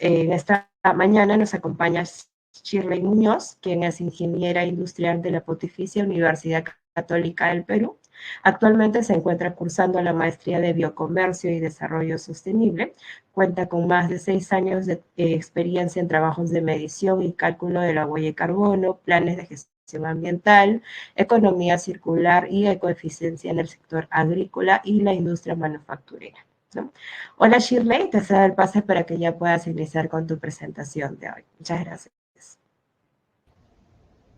En esta mañana nos acompaña Shirley Muñoz, quien es ingeniera industrial de la Pontificia Universidad Católica del Perú. Actualmente se encuentra cursando la maestría de Biocomercio y Desarrollo Sostenible. Cuenta con más de 6 años de experiencia en trabajos de medición y cálculo de la huella de carbono, planes de gestión ambiental, economía circular y ecoeficiencia en el sector agrícola y la industria manufacturera, ¿no? Hola Shirley, te cedo el pase para que ya puedas iniciar con tu presentación de hoy. Muchas gracias.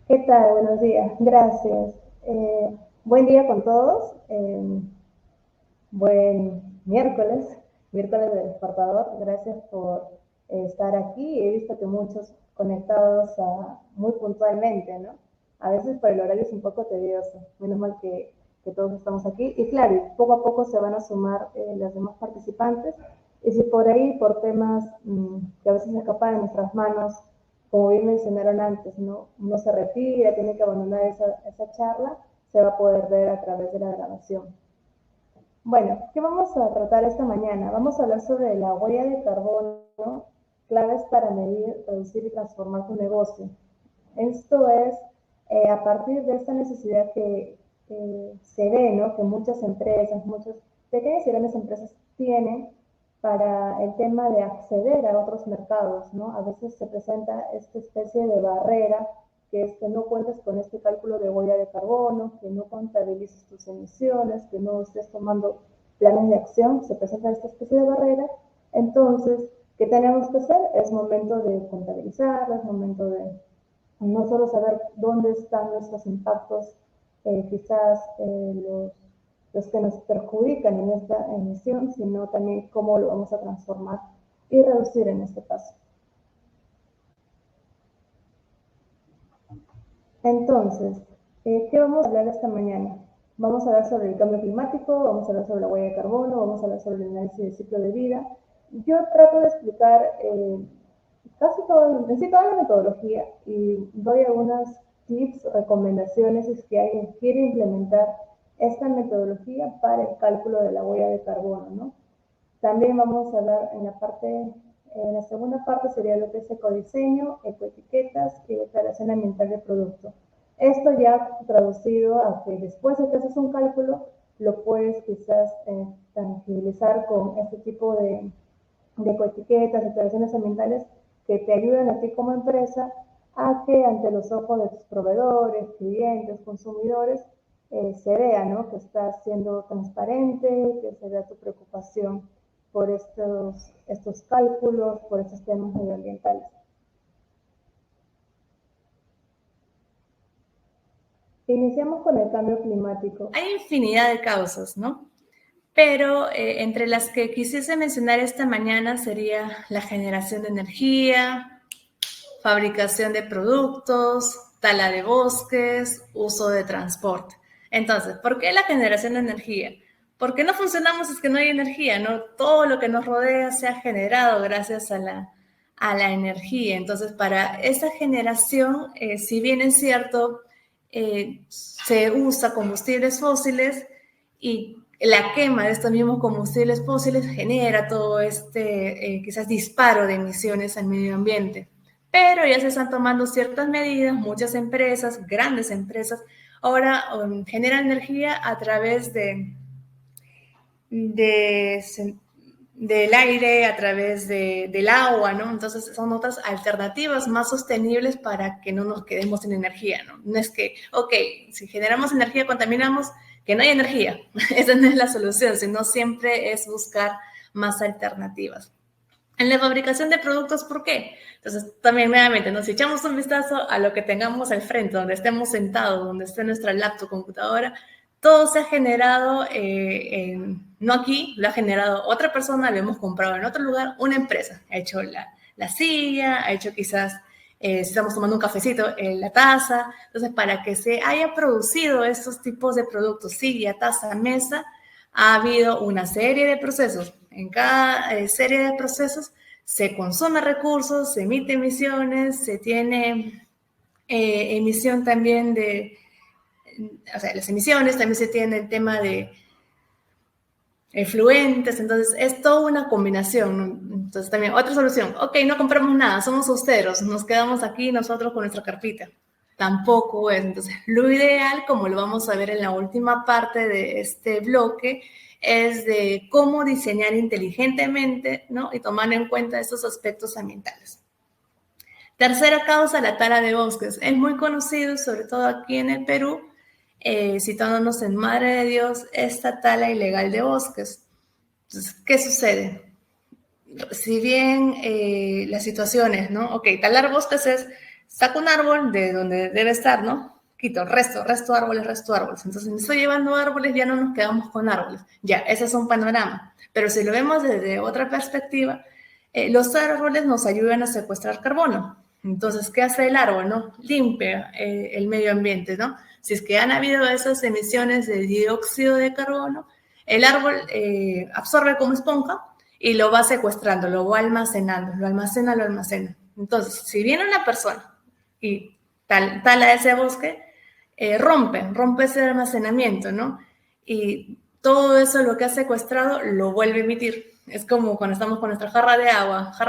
¿Qué tal? Buenos días. Gracias. Buen día con todos. Buen miércoles del despertador. Gracias por estar aquí. He visto que muchos conectados muy puntualmente, ¿no? A veces por el horario es un poco tedioso. Menos mal que todos estamos aquí. Y claro, poco a poco se van a sumar los demás participantes. Y si por ahí, por temas que a veces escapan de nuestras manos, como bien mencionaron antes, ¿no? Uno se retira, tiene que abandonar esa charla, se va a poder ver a través de la grabación. Bueno, ¿qué vamos a tratar esta mañana? Vamos a hablar sobre la huella de carbono, claves para medir, reducir y transformar tu negocio. Esto es a partir de esta necesidad que se ve, ¿no? Que muchas empresas, muchas pequeñas y grandes empresas tienen para el tema de acceder a otros mercados, ¿no? A veces se presenta esta especie de barrera, que es que no cuentes con este cálculo de huella de carbono, que no contabilices tus emisiones, que no estés tomando planes de acción, se presenta esta especie de barrera. Entonces, ¿qué tenemos que hacer? Es momento de contabilizarla, es momento de no solo saber dónde están nuestros impactos, quizás los que nos perjudican en esta emisión, sino también cómo lo vamos a transformar y reducir en este paso. Entonces, ¿qué vamos a hablar esta mañana? Vamos a hablar sobre el cambio climático, vamos a hablar sobre la huella de carbono, vamos a hablar sobre el análisis del ciclo de vida. Yo trato de explicar casi toda la metodología y doy algunas tips, recomendaciones si es que alguien quiere implementar esta metodología para el cálculo de la huella de carbono, ¿no? También vamos a hablar en la segunda parte sería lo que es ecodiseño, ecoetiquetas y declaración ambiental de producto. Esto ya traducido a que después de que haces un cálculo, lo puedes quizás tangibilizar con este tipo de ecoetiquetas, declaraciones ambientales que te ayudan a ti como empresa a que ante los ojos de tus proveedores, clientes, consumidores, se vea, ¿no? Que estás siendo transparente, que se vea tu preocupación por estos cálculos, por estos temas medioambientales. Iniciamos con el cambio climático. Hay infinidad de causas, ¿no? Pero entre las que quisiese mencionar esta mañana sería la generación de energía, fabricación de productos, tala de bosques, uso de transporte. Entonces, ¿por qué la generación de energía? Porque no funcionamos si es que no hay energía, ¿no? Todo lo que nos rodea se ha generado gracias a la energía. Entonces, para esa generación, si bien es cierto, se usa combustibles fósiles y la quema de estos mismos combustibles fósiles genera todo quizás disparo de emisiones al medio ambiente. Pero ya se están tomando ciertas medidas, muchas empresas, grandes empresas, ahora generan energía a través del aire, a través del agua, ¿no? Entonces son otras alternativas más sostenibles para que no nos quedemos sin energía, ¿no? No es que, ok, si generamos energía, contaminamos, que no hay energía. Esa no es la solución, sino siempre es buscar más alternativas. En la fabricación de productos, ¿por qué? Entonces, también nuevamente, si echamos un vistazo a lo que tengamos al frente, donde estemos sentados, donde esté nuestra laptop, computadora, todo se ha generado, no aquí, lo ha generado otra persona, lo hemos comprado en otro lugar, una empresa. Ha hecho la silla, ha hecho quizás, si estamos tomando un cafecito, la taza. Entonces, para que se haya producido estos tipos de productos, silla, taza, mesa, ha habido una serie de procesos. En cada serie de procesos se consume recursos, se emite emisiones, se tiene emisión también las emisiones, también se tiene el tema de efluentes, entonces es toda una combinación, ¿no? Entonces también otra solución, ok, no compramos nada, somos austeros, nos quedamos aquí nosotros con nuestra carpita. Tampoco es. Entonces, lo ideal, como lo vamos a ver en la última parte de este bloque, es de cómo diseñar inteligentemente, ¿no? Y tomar en cuenta estos aspectos ambientales. Tercera causa, la tala de bosques. Es muy conocido, sobre todo aquí en el Perú, citándonos en Madre de Dios, esta tala ilegal de bosques. Entonces, ¿qué sucede? Si bien las situaciones, ¿no? Ok, talar bosques es, saco un árbol de donde debe estar, ¿no? Quito, resto árboles, resto árboles. Entonces, si me estoy llevando árboles, ya no nos quedamos con árboles. Ya, ese es un panorama. Pero si lo vemos desde otra perspectiva, los árboles nos ayudan a secuestrar carbono. Entonces, ¿qué hace el árbol, no? Limpia el medio ambiente, ¿no? Si es que han habido esas emisiones de dióxido de carbono, el árbol absorbe como esponja y lo va secuestrando, lo va almacenando, lo almacena. Entonces, si viene una persona y tala ese bosque, rompe ese almacenamiento, ¿no? Y todo eso lo que ha secuestrado lo vuelve a emitir. Es como cuando estamos con nuestra jarra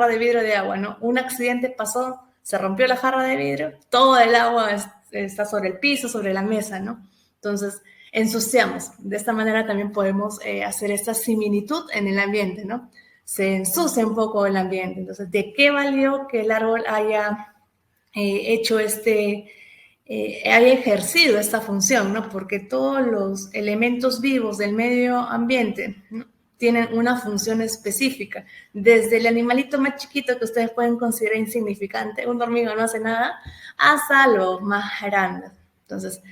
de vidrio de agua, ¿no? Un accidente pasó, se rompió la jarra de vidrio, todo el agua está sobre el piso, sobre la mesa, ¿no? Entonces, ensuciamos. De esta manera también podemos hacer esta similitud en el ambiente, ¿no? Se ensucia un poco el ambiente. Entonces, ¿de qué valió que el árbol haya hecho haya ejercido esta función, ¿no? Porque todos los elementos vivos del medio ambiente, ¿no?, tienen una función específica. Desde el animalito más chiquito que ustedes pueden considerar insignificante, un hormiga no hace nada, hasta los más grandes. Entonces,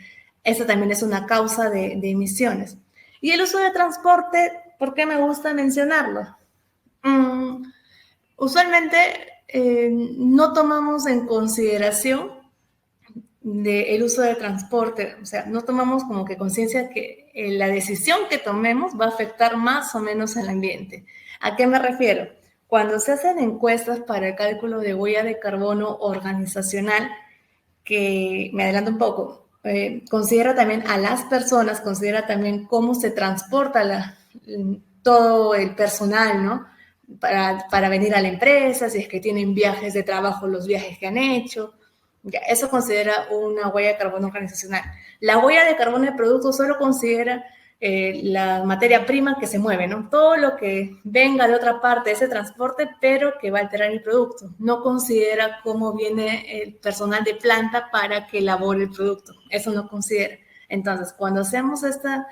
esa también es una causa de emisiones. Y el uso de transporte, ¿por qué me gusta mencionarlo? Usualmente no tomamos en consideración el uso de transporte, o sea, no tomamos como que conciencia que la decisión que tomemos va a afectar más o menos al ambiente. ¿A qué me refiero? Cuando se hacen encuestas para el cálculo de huella de carbono organizacional, que me adelanto un poco, considera también a las personas, considera también cómo se transporta todo el personal, ¿no? Para venir a la empresa, si es que tienen viajes de trabajo, los viajes que han hecho. Ya, eso considera una huella de carbono organizacional. La huella de carbono de producto solo considera la materia prima que se mueve, ¿no? Todo lo que venga de otra parte de ese transporte, pero que va a alterar el producto. No considera cómo viene el personal de planta para que elabore el producto. Eso no considera. Entonces, cuando hacemos esta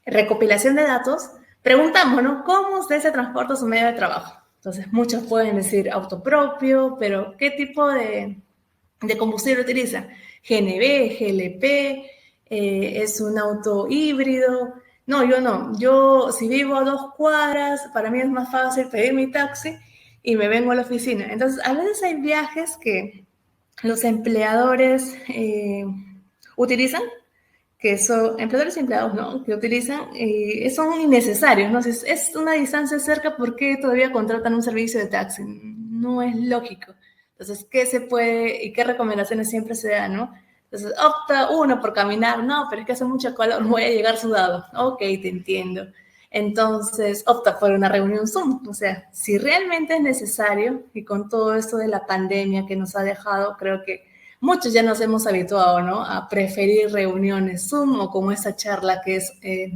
recopilación de datos, preguntamos, ¿no? ¿Cómo usted se transporta su medio de trabajo? Entonces, muchos pueden decir auto propio, pero ¿qué tipo de combustible utiliza? GNV, GLP, es un auto híbrido. No, yo no. Yo, si vivo a 2 cuadras, para mí es más fácil pedir mi taxi y me vengo a la oficina. Entonces, a veces hay viajes que los empleadores utilizan, que son empleadores y empleados, ¿no?, que utilizan, son innecesarios, ¿no? Si es una distancia cerca, ¿por qué todavía contratan un servicio de taxi? No es lógico. Entonces, ¿qué se puede y qué recomendaciones siempre se dan, no? Entonces, opta uno por caminar. No, pero es que hace mucho calor, voy a llegar sudado. Ok, te entiendo. Entonces, opta por una reunión Zoom. O sea, si realmente es necesario, y con todo esto de la pandemia que nos ha dejado, creo que muchos ya nos hemos habituado, ¿no?, a preferir reuniones Zoom o como esta charla que es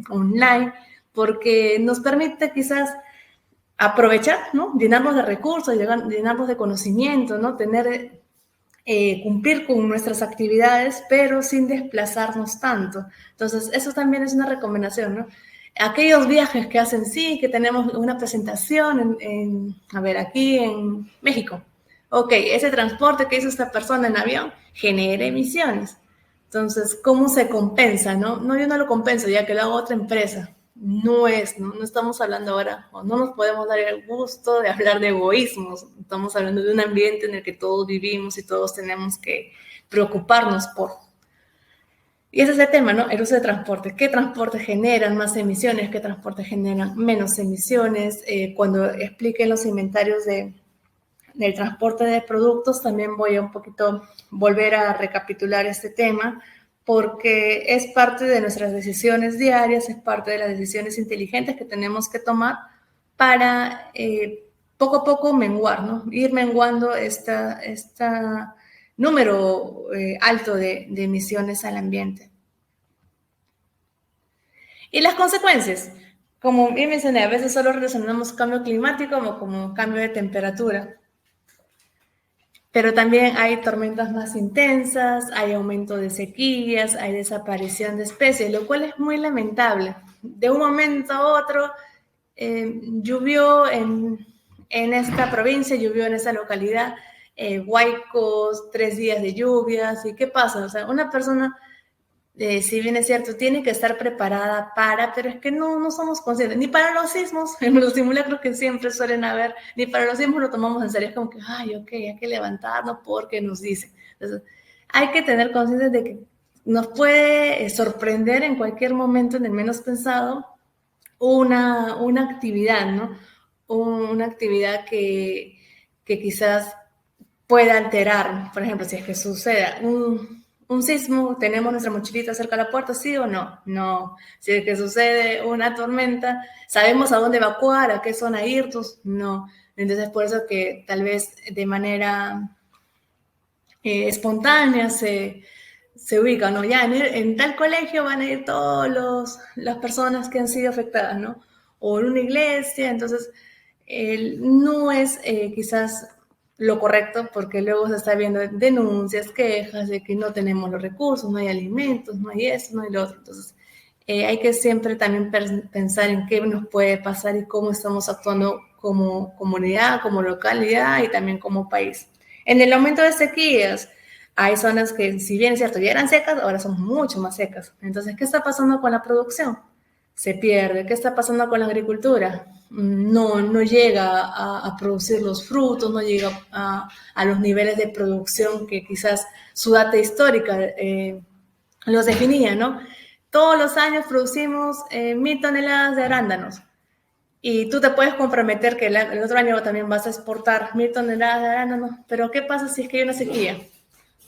online, porque nos permite quizás aprovechar, ¿no?, llenarnos de recursos, llenarnos de conocimiento, ¿no?, cumplir con nuestras actividades, pero sin desplazarnos tanto. Entonces, eso también es una recomendación, ¿no? Aquellos viajes que hacen, sí, que tenemos una presentación aquí en México. Ok, ese transporte que hizo esta persona en avión genera emisiones. Entonces, ¿cómo se compensa, no? No, yo no lo compenso, ya que lo hago otra empresa. No estamos hablando ahora, o no nos podemos dar el gusto de hablar de egoísmos. Estamos hablando de un ambiente en el que todos vivimos y todos tenemos que preocuparnos por. Y ese es el tema, ¿no? El uso de transporte. ¿Qué transporte generan más emisiones? ¿Qué transporte generan menos emisiones? Cuando expliquen los inventarios del transporte de productos, también voy a un poquito volver a recapitular este tema, porque es parte de nuestras decisiones diarias, es parte de las decisiones inteligentes que tenemos que tomar para poco a poco menguar, ¿no? Ir menguando número alto de emisiones al ambiente. Y las consecuencias, como bien mencioné, a veces solo relacionamos cambio climático como cambio de temperatura, pero también hay tormentas más intensas, hay aumento de sequías, hay desaparición de especies, lo cual es muy lamentable. De un momento a otro, llovió en esta provincia, llovió en esta localidad, Huaycos, 3 días de lluvias, ¿y qué pasa? O sea, una persona, si bien es cierto, tiene que estar preparada pero es que no somos conscientes, ni para los sismos, en los simulacros que siempre suelen haber, ni para los sismos lo tomamos en serio, es como que, ay, ok, hay que levantarnos porque nos dicen. Entonces, hay que tener conciencia de que nos puede sorprender en cualquier momento, en el menos pensado, una actividad, ¿no? Una actividad que quizás pueda alterar, por ejemplo, si es que suceda un sismo, ¿tenemos nuestra mochilita cerca de la puerta, sí o no? No. Si es que sucede una tormenta, ¿sabemos a dónde evacuar, a qué zona irnos? No. Entonces, por eso que tal vez de manera espontánea se ubica, ¿no? Ya en tal colegio van a ir todas las personas que han sido afectadas, ¿no? O en una iglesia, entonces no es quizás lo correcto porque luego se está viendo denuncias, quejas de que no tenemos los recursos, no hay alimentos, no hay esto, no hay lo otro. Entonces hay que siempre también pensar en qué nos puede pasar y cómo estamos actuando como comunidad, como localidad y también como país. En el aumento de sequías, hay zonas que, si bien es cierto, ya eran secas, ahora son mucho más secas. Entonces, ¿qué está pasando con la producción? Se pierde. ¿Qué está pasando con la agricultura? No llega a producir los frutos, no llega a los niveles de producción que quizás su data histórica los definía, ¿no? Todos los años producimos 1.000 toneladas de arándanos. Y tú te puedes comprometer que el otro año también vas a exportar 1.000 toneladas de arándanos, pero ¿qué pasa si es que hay una sequía?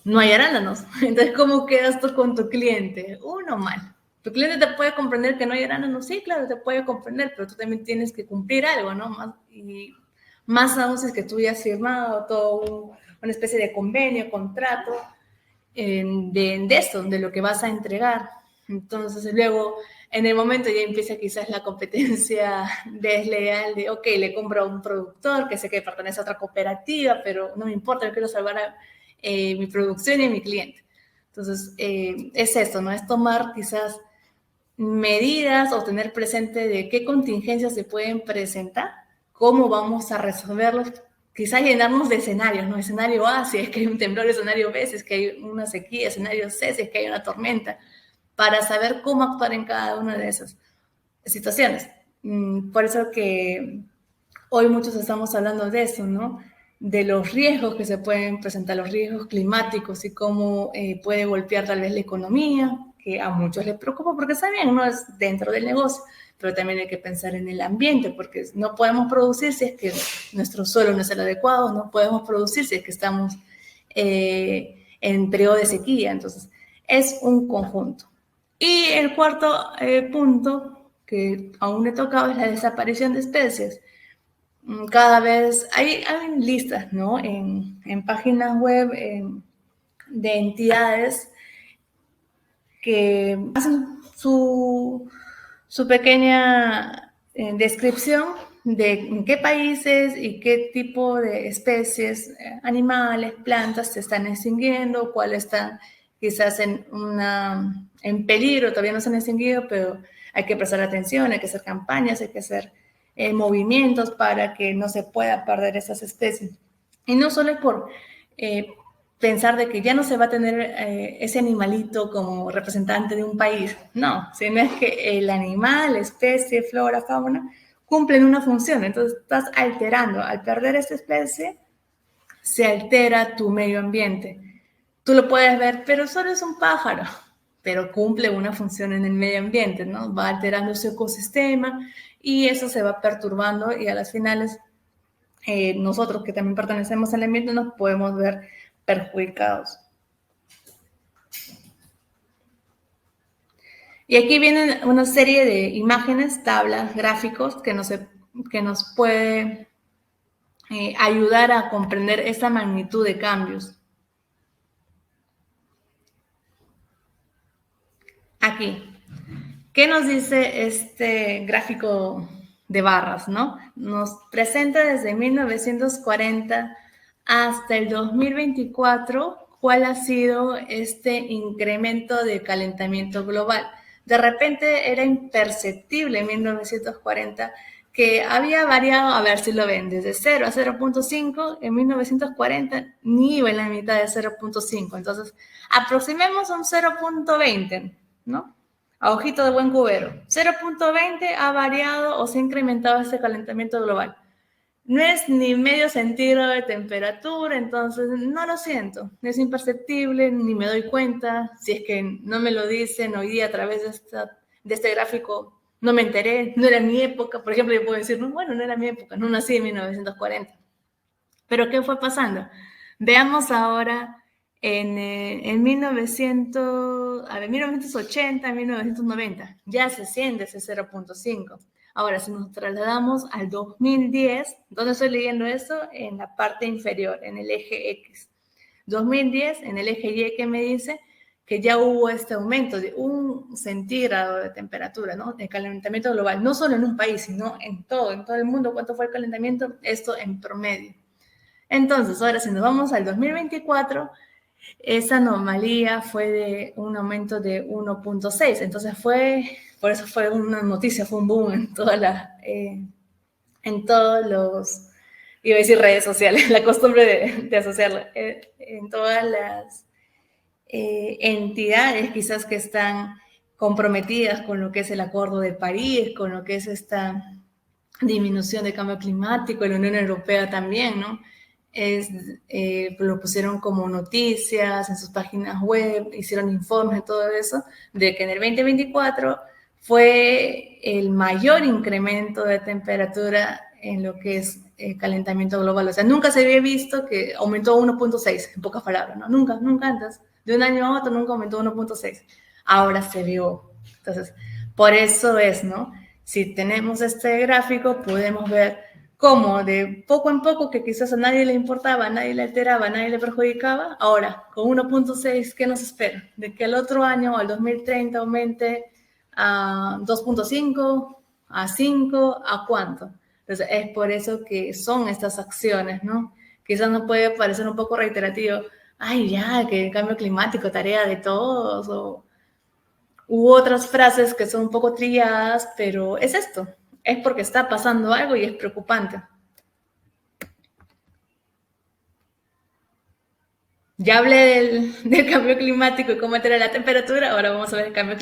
No hay arándanos. Entonces, ¿cómo quedas tú con tu cliente? Uno mal. Tu cliente te puede comprender que no hay arándanos, sí, claro, te puede comprender, pero tú también tienes que cumplir algo, ¿no? Y más aún si es que tú ya has firmado todo una especie de convenio, contrato de esto, de lo que vas a entregar. Entonces, luego, en el momento ya empieza quizás la competencia desleal de, ok, le compro a un productor que sé que pertenece a otra cooperativa, pero no me importa, yo quiero salvar a mi producción y a mi cliente. Entonces, es esto, ¿no? Es tomar quizás medidas o tener presente de qué contingencias se pueden presentar, cómo vamos a resolverlos, quizás llenarnos de escenarios, ¿no? Escenario A, si es que hay un temblor, escenario B, si es que hay una sequía, escenario C, si es que hay una tormenta, para saber cómo actuar en cada una de esas situaciones. Por eso que hoy muchos estamos hablando de eso, ¿no? De los riesgos que se pueden presentar, los riesgos climáticos y cómo puede golpear tal vez la economía, que a muchos les preocupa porque está bien, no es dentro del negocio, pero también hay que pensar en el ambiente porque no podemos producir si es que nuestro suelo no es el adecuado, no podemos producir si es que estamos en periodo de sequía, entonces es un conjunto. Y el cuarto punto que aún he tocado es la desaparición de especies. Cada vez hay listas, ¿no? En páginas web de entidades que hacen su pequeña descripción de en qué países y qué tipo de especies, animales, plantas se están extinguiendo, cuáles están quizás en peligro, todavía no se han extinguido, pero hay que prestar atención, hay que hacer campañas, hay que hacer movimientos para que no se pueda perder esas especies. Y no solo es por pensar de que ya no se va a tener ese animalito como representante de un país, no, sino es que el animal, la especie, flora, fauna, cumplen una función, entonces estás alterando, al perder esta especie, se altera tu medio ambiente. Tú lo puedes ver, pero solo es un pájaro, pero cumple una función en el medio ambiente, ¿no? Va alterando su ecosistema y eso se va perturbando y a las finales nosotros que también pertenecemos al ambiente nos podemos ver perjudicados. Y aquí vienen una serie de imágenes, tablas, gráficos que nos puede ayudar a comprender esa magnitud de cambios. Aquí, ¿qué nos dice este gráfico de barras, no? Nos presenta desde 1940 hasta el 2024 cuál ha sido este incremento de calentamiento global. De repente era imperceptible en 1940 que había variado, a ver si lo ven, desde 0 a 0.5, en 1940 ni iba en la mitad de 0.5, entonces aproximemos un 0.20, ¿no? A ojito de buen cubero. 0.20 ha variado o se ha incrementado este calentamiento global. No es ni medio centígrado de temperatura, entonces no lo siento. Es imperceptible, ni me doy cuenta. Si es que no me lo dicen hoy día a través de este gráfico, no me enteré, no era mi época. Por ejemplo, yo puedo decir, no, bueno, no era mi época, no nací en 1940. Pero ¿qué fue pasando? Veamos ahora en 1980, 1990, ya se siente ese 0.5. Ahora, si nos trasladamos al 2010, ¿dónde estoy leyendo eso? En la parte inferior, en el eje X. 2010, en el eje Y, que me dice que ya hubo este aumento de 1 centígrado de temperatura, ¿no? De calentamiento global, no solo en un país, sino en todo el mundo. ¿Cuánto fue el calentamiento? Esto en promedio. Entonces, ahora si nos vamos al 2024, esa anomalía fue de un aumento de 1.6. Entonces por eso fue una noticia, fue un boom en todos los, iba a decir redes sociales, la costumbre de asociarlo, en todas las entidades quizás que están comprometidas con lo que es el Acuerdo de París, con lo que es esta disminución de cambio climático, la Unión Europea también, ¿no? Lo pusieron como noticias en sus páginas web, hicieron informes de todo eso, de que en el 2024 fue el mayor incremento de temperatura en lo que es calentamiento global. O sea, nunca se había visto que aumentó 1.6, en pocas palabras, ¿no? Nunca antes. De un año a otro nunca aumentó 1.6. Ahora se vio. Entonces, por eso es, ¿no? Si tenemos este gráfico, podemos ver cómo de poco en poco, que quizás a nadie le importaba, a nadie le alteraba, a nadie le perjudicaba, ahora con 1.6, ¿qué nos espera? De que el otro año, al 2030, aumente a 2.5, a 5, ¿a cuánto? Entonces, es por eso que son estas acciones, ¿no? Quizás nos puede parecer un poco reiterativo, ay, ya, que el cambio climático, tarea de todos, u otras frases que son un poco trilladas, pero es esto, es porque está pasando algo y es preocupante. Ya hablé del cambio climático y cómo altera la temperatura, ahora vamos a ver el cambio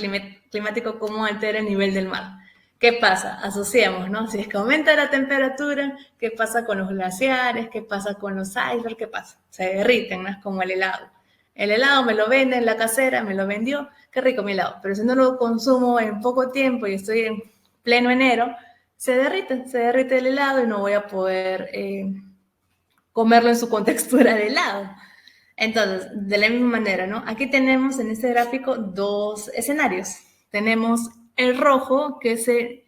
climático, cómo altera el nivel del mar. ¿Qué pasa? Asociamos, ¿no? Si es que aumenta la temperatura, ¿qué pasa con los glaciares? ¿Qué pasa con los icebergs? ¿Qué pasa? Se derriten, ¿no? Es como el helado. El helado me lo vende en la casera, me lo vendió, qué rico mi helado. Pero si no lo consumo en poco tiempo y estoy en pleno enero, se derrite el helado y no voy a poder comerlo en su contextura de helado. Entonces, de la misma manera, ¿no? Aquí tenemos en este gráfico dos escenarios. Tenemos el rojo, que es el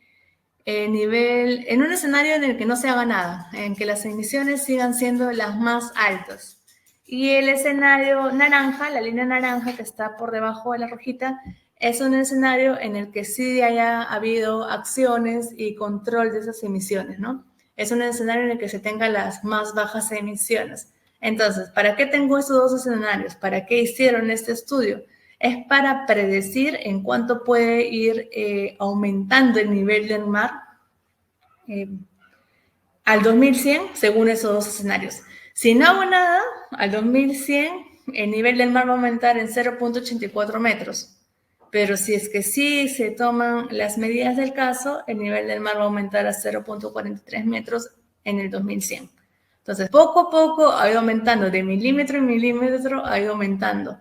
nivel, en un escenario en el que no se haga nada, en que las emisiones sigan siendo las más altas. Y el escenario naranja, la línea naranja que está por debajo de la rojita, es un escenario en el que sí haya habido acciones y control de esas emisiones, ¿no? Es un escenario en el que se tengan las más bajas emisiones. Entonces, ¿para qué tengo estos dos escenarios? ¿Para qué hicieron este estudio? Es para predecir en cuánto puede ir aumentando el nivel del mar al 2100 según esos dos escenarios. Si no hago nada, al 2100 el nivel del mar va a aumentar en 0.84 metros. Pero si es que sí se toman las medidas del caso, el nivel del mar va a aumentar a 0.43 metros en el 2100. Entonces, poco a poco ha ido aumentando, de milímetro en milímetro ha ido aumentando.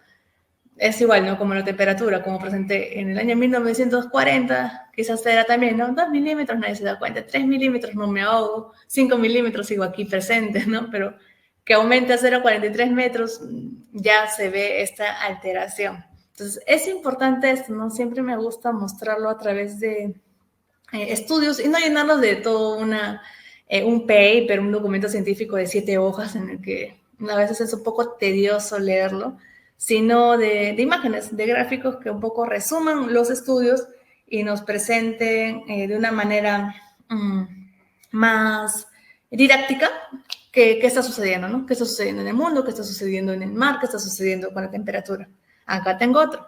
Es igual, ¿no? Como la temperatura, como presenté en el año 1940, quizás era también, ¿no? 2 milímetros nadie se da cuenta, 3 milímetros no me ahogo, 5 milímetros sigo aquí presente, ¿no? Pero que aumente a 0.43 metros, ya se ve esta alteración. Entonces, es importante esto, ¿no? Siempre me gusta mostrarlo a través de estudios y no llenarlos de toda una un paper, un documento científico de 7 hojas en el que a veces es un poco tedioso leerlo, sino de imágenes, de gráficos que un poco resuman los estudios y nos presenten de una manera más didáctica qué está sucediendo, ¿no? ¿Qué está sucediendo en el mundo? ¿Qué está sucediendo en el mar? ¿Qué está sucediendo con la temperatura? Acá tengo otro.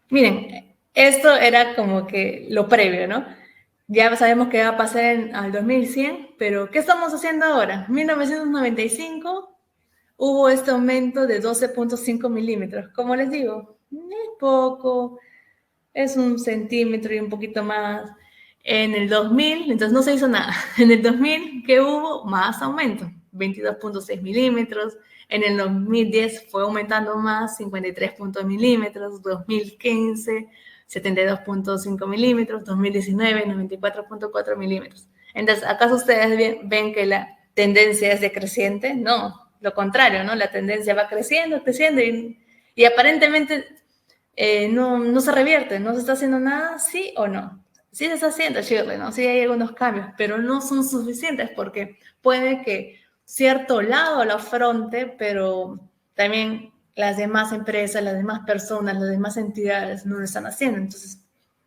Miren, esto era como que lo previo, ¿no? Ya sabemos que va a pasar al 2100, pero ¿qué estamos haciendo ahora? En 1995 hubo este aumento de 12.5 milímetros. Como les digo, es poco, es 1 centímetro y un poquito más. En el 2000, entonces no se hizo nada. En el 2000, ¿qué hubo? Más aumento, 22.6 milímetros. En el 2010 fue aumentando más, 53 milímetros. 2015, 72.5 milímetros. 2019, 94.4 milímetros. Entonces, ¿acaso ustedes ven que la tendencia es decreciente? No, lo contrario, ¿no? La tendencia va creciendo, creciendo y aparentemente no se revierte, no se está haciendo nada, ¿sí o no? Sí se está haciendo, Shirley, ¿no? Sí hay algunos cambios, pero no son suficientes porque puede que cierto lado lo afronte, pero también las demás empresas, las demás personas, las demás entidades no lo están haciendo. Entonces,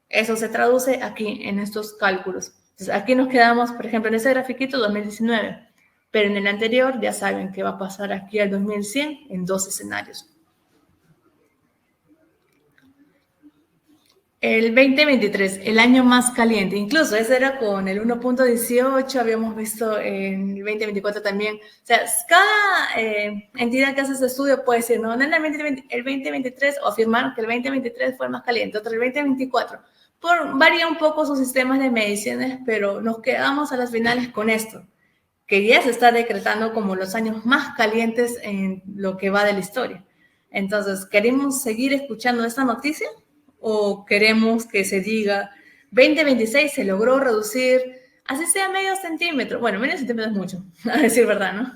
eso se traduce aquí en estos cálculos. Entonces, aquí nos quedamos, por ejemplo, en ese grafiquito 2019, pero en el anterior ya saben qué va a pasar aquí al 2100 en 2 escenarios. El 2023, el año más caliente, incluso ese era con el 1.18, habíamos visto en el 2024 también. O sea, cada entidad que hace ese estudio puede decir, no, en el 2023, o afirmar que el 2023 fue el más caliente, otro el 2024. Varía un poco sus sistemas de mediciones, pero nos quedamos a las finales con esto, que ya se está decretando como los años más calientes en lo que va de la historia. Entonces, ¿queremos seguir escuchando esta noticia? ¿O queremos que se diga 2026 se logró reducir, así sea medio centímetro? Bueno, medio centímetro es mucho, a decir verdad, ¿no?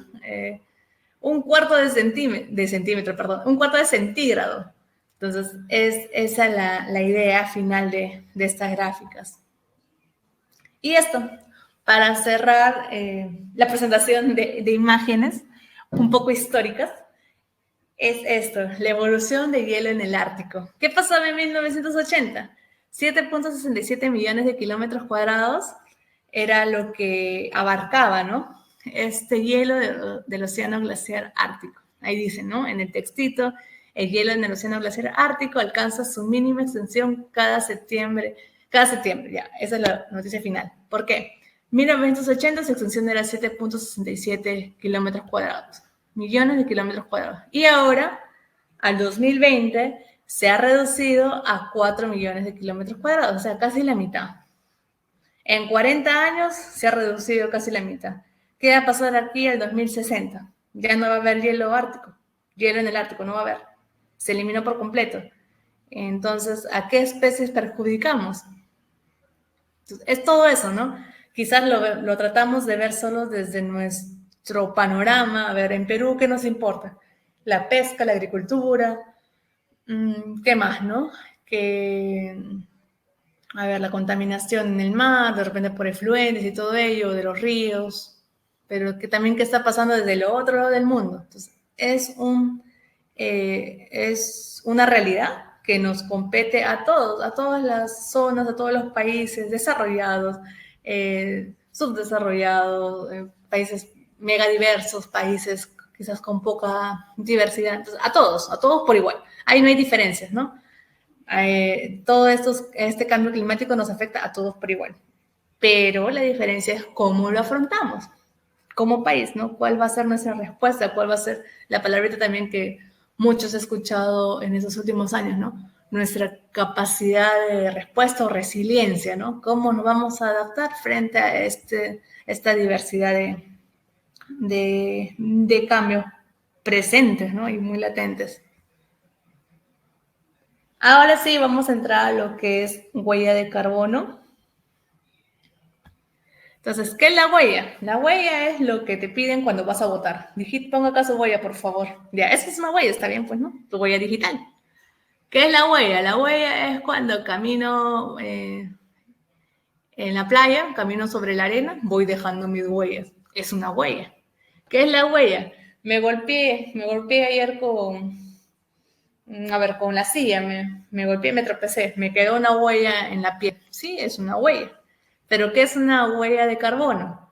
Un cuarto de centímetro, perdón, un cuarto de centígrado. Entonces, es esa la idea final de estas gráficas. Y esto, para cerrar la presentación de imágenes un poco históricas, es esto, la evolución de hielo en el Ártico. ¿Qué pasaba en 1980? 7.67 millones de kilómetros cuadrados era lo que abarcaba, ¿no? Este hielo del océano glaciar ártico. Ahí dice, ¿no? En el textito, el hielo en el océano glaciar ártico alcanza su mínima extensión cada septiembre, ya, esa es la noticia final. ¿Por qué? En 1980 su extensión era 7.67 kilómetros cuadrados. Millones de kilómetros cuadrados. Y ahora, al 2020, se ha reducido a 4 millones de kilómetros cuadrados, o sea, casi la mitad. En 40 años se ha reducido casi la mitad. ¿Qué va a pasar aquí al 2060? Ya no va a haber hielo ártico, hielo en el Ártico, no va a haber. Se eliminó por completo. Entonces, ¿a qué especies perjudicamos? Entonces, es todo eso, ¿no? Quizás lo tratamos de ver solo desde nuestro panorama. A ver, en Perú, ¿qué nos importa? La pesca, la agricultura, ¿qué más, no? A ver, la contaminación en el mar, de repente por efluentes y todo ello, de los ríos, pero que también qué está pasando desde el otro lado del mundo. Entonces, es una realidad que nos compete a todos, a todas las zonas, a todos los países desarrollados, subdesarrollados, países megadiversos, países quizás con poca diversidad. Entonces, a todos por igual. Ahí no hay diferencias, ¿no? Todo este cambio climático nos afecta a todos por igual. Pero la diferencia es cómo lo afrontamos como país, ¿no? ¿Cuál va a ser nuestra respuesta? ¿Cuál va a ser la palabrita también que muchos he escuchado en esos últimos años, ¿no? Nuestra capacidad de respuesta o resiliencia, ¿no? ¿Cómo nos vamos a adaptar frente a esta diversidad de cambios presentes, ¿no? Y muy latentes. Ahora sí, vamos a entrar a lo que es huella de carbono. Entonces, ¿qué es la huella? La huella es lo que te piden cuando vas a votar. Ponga acá su huella, por favor. Ya, esa es una huella, está bien, pues, ¿no? Tu huella digital. ¿Qué es la huella? La huella es cuando camino en la playa, camino sobre la arena, voy dejando mis huellas. Es una huella. ¿Qué es la huella? Me golpeé ayer con la silla, me golpeé, me tropecé, me quedó una huella en la piel. Sí, es una huella. ¿Pero qué es una huella de carbono?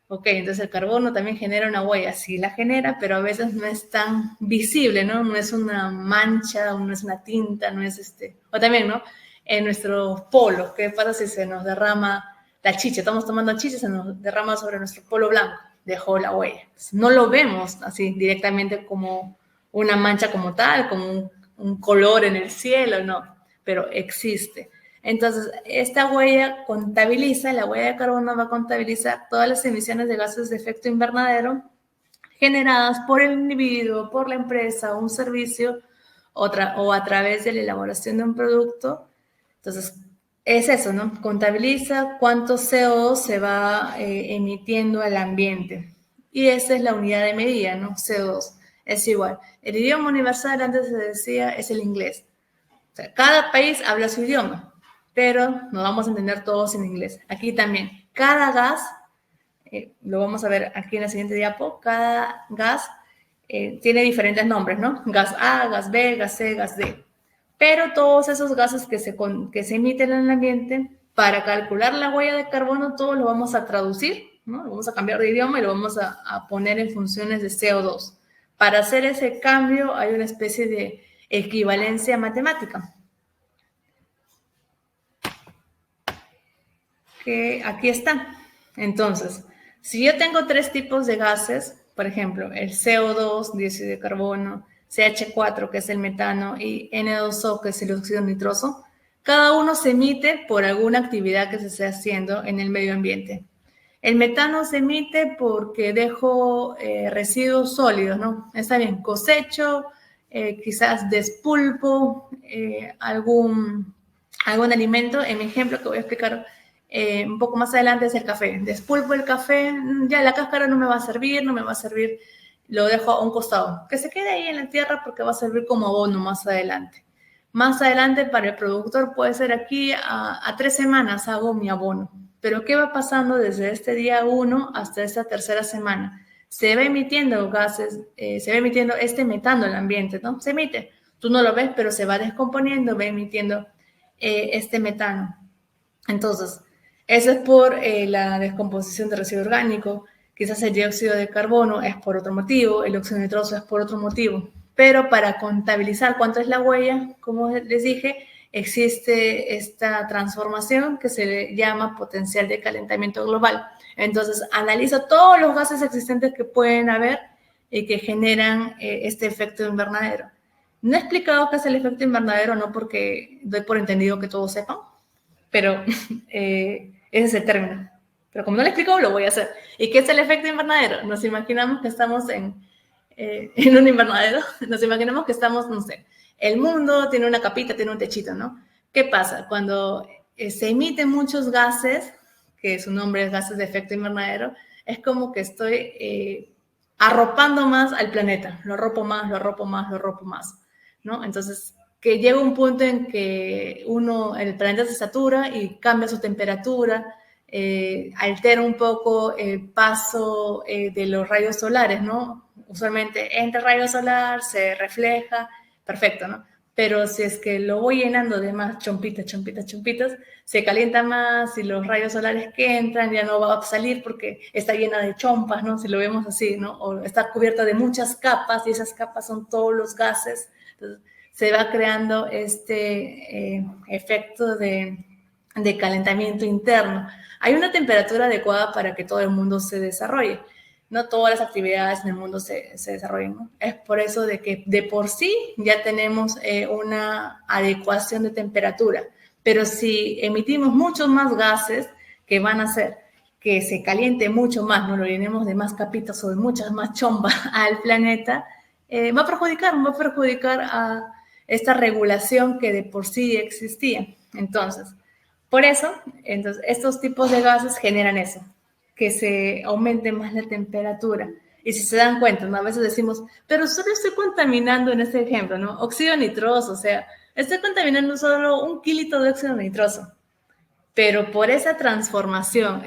Ok, entonces el carbono también genera una huella, sí la genera, pero a veces no es tan visible, ¿no? No es una mancha, no es una tinta, no es o también, ¿no? En nuestro polo, ¿qué pasa si se nos derrama la chicha? Estamos tomando chicha, se nos derrama sobre nuestro polo blanco, dejó la huella. No lo vemos así directamente como una mancha como tal, como un color en el cielo, no, pero existe. Entonces, esta huella contabiliza, la huella de carbono va a contabilizar todas las emisiones de gases de efecto invernadero generadas por el individuo, por la empresa, un servicio o a través de la elaboración de un producto. Entonces, es eso, ¿no? Contabiliza cuánto CO2 se va emitiendo al ambiente. Y esa es la unidad de medida, ¿no? CO2. Es igual. El idioma universal, antes se decía, es el inglés. O sea, cada país habla su idioma, pero nos vamos a entender todos en inglés. Aquí también, cada gas, lo vamos a ver aquí en la siguiente diapo, cada gas tiene diferentes nombres, ¿no? Gas A, gas B, gas C, gas D. Pero todos esos gases que se emiten en el ambiente, para calcular la huella de carbono, todos lo vamos a traducir, ¿no? Lo vamos a cambiar de idioma y lo vamos a poner en funciones de CO2. Para hacer ese cambio hay una especie de equivalencia matemática. Que aquí está. Entonces, si yo tengo 3 tipos de gases, por ejemplo, el CO2, dióxido de carbono, CH4, que es el metano, y N2O, que es el óxido nitroso, cada uno se emite por alguna actividad que se esté haciendo en el medio ambiente. El metano se emite porque dejo residuos sólidos, ¿no? Está bien, cosecho, quizás despulpo algún alimento. En mi ejemplo que voy a explicar un poco más adelante es el café. Despulpo el café, ya la cáscara no me va a servir, lo dejo a un costado. Que se quede ahí en la tierra porque va a servir como abono más adelante. Más adelante para el productor puede ser aquí a 3 semanas hago mi abono. Pero ¿qué va pasando desde este día 1 hasta esta tercera semana? Se va emitiendo gases, se va emitiendo metano al ambiente, ¿no? Se emite. Tú no lo ves, pero se va descomponiendo, va emitiendo este metano. Entonces, eso es por la descomposición de residuo orgánico. Quizás el dióxido de carbono es por otro motivo, el óxido nitroso es por otro motivo. Pero para contabilizar cuánto es la huella, como les dije, existe esta transformación que se le llama potencial de calentamiento global. Entonces, analiza todos los gases existentes que pueden haber y que generan este efecto invernadero. No he explicado qué es el efecto invernadero, no porque doy por entendido que todos sepan, pero ese es el término. Pero como no lo he explicado, lo voy a hacer. ¿Y qué es el efecto invernadero? Nos imaginamos que estamos en un invernadero, nos imaginamos que estamos, no sé, el mundo tiene una capita, tiene un techito, ¿no? ¿Qué pasa? Cuando se emiten muchos gases, que su nombre es gases de efecto invernadero, es como que estoy arropando más al planeta, lo arropo más, ¿no? Entonces, que llega un punto en que el planeta se satura y cambia su temperatura, altera un poco el paso de los rayos solares, ¿no? Usualmente entra el rayo solar, se refleja, perfecto, ¿no? Pero si es que lo voy llenando de más chompitas, se calienta más y los rayos solares que entran ya no va a salir porque está llena de chompas, ¿no? Si lo vemos así, ¿no? O está cubierta de muchas capas y esas capas son todos los gases. Entonces, se va creando este efecto de calentamiento interno. Hay una temperatura adecuada para que todo el mundo se desarrolle. No todas las actividades en el mundo se desarrollan, ¿no? Es por eso de que de por sí ya tenemos una adecuación de temperatura. Pero si emitimos muchos más gases que van a hacer que se caliente mucho más, no lo llenemos de más capitas o de muchas más chombas al planeta, va a perjudicar a esta regulación que de por sí existía. Entonces, por eso, estos tipos de gases generan eso, que se aumente más la temperatura. Y si se dan cuenta, ¿no? A veces decimos, pero solo estoy contaminando en este ejemplo, ¿no? Óxido nitroso, o sea, estoy contaminando solo 1 kilito de óxido nitroso. pero por esa transformación,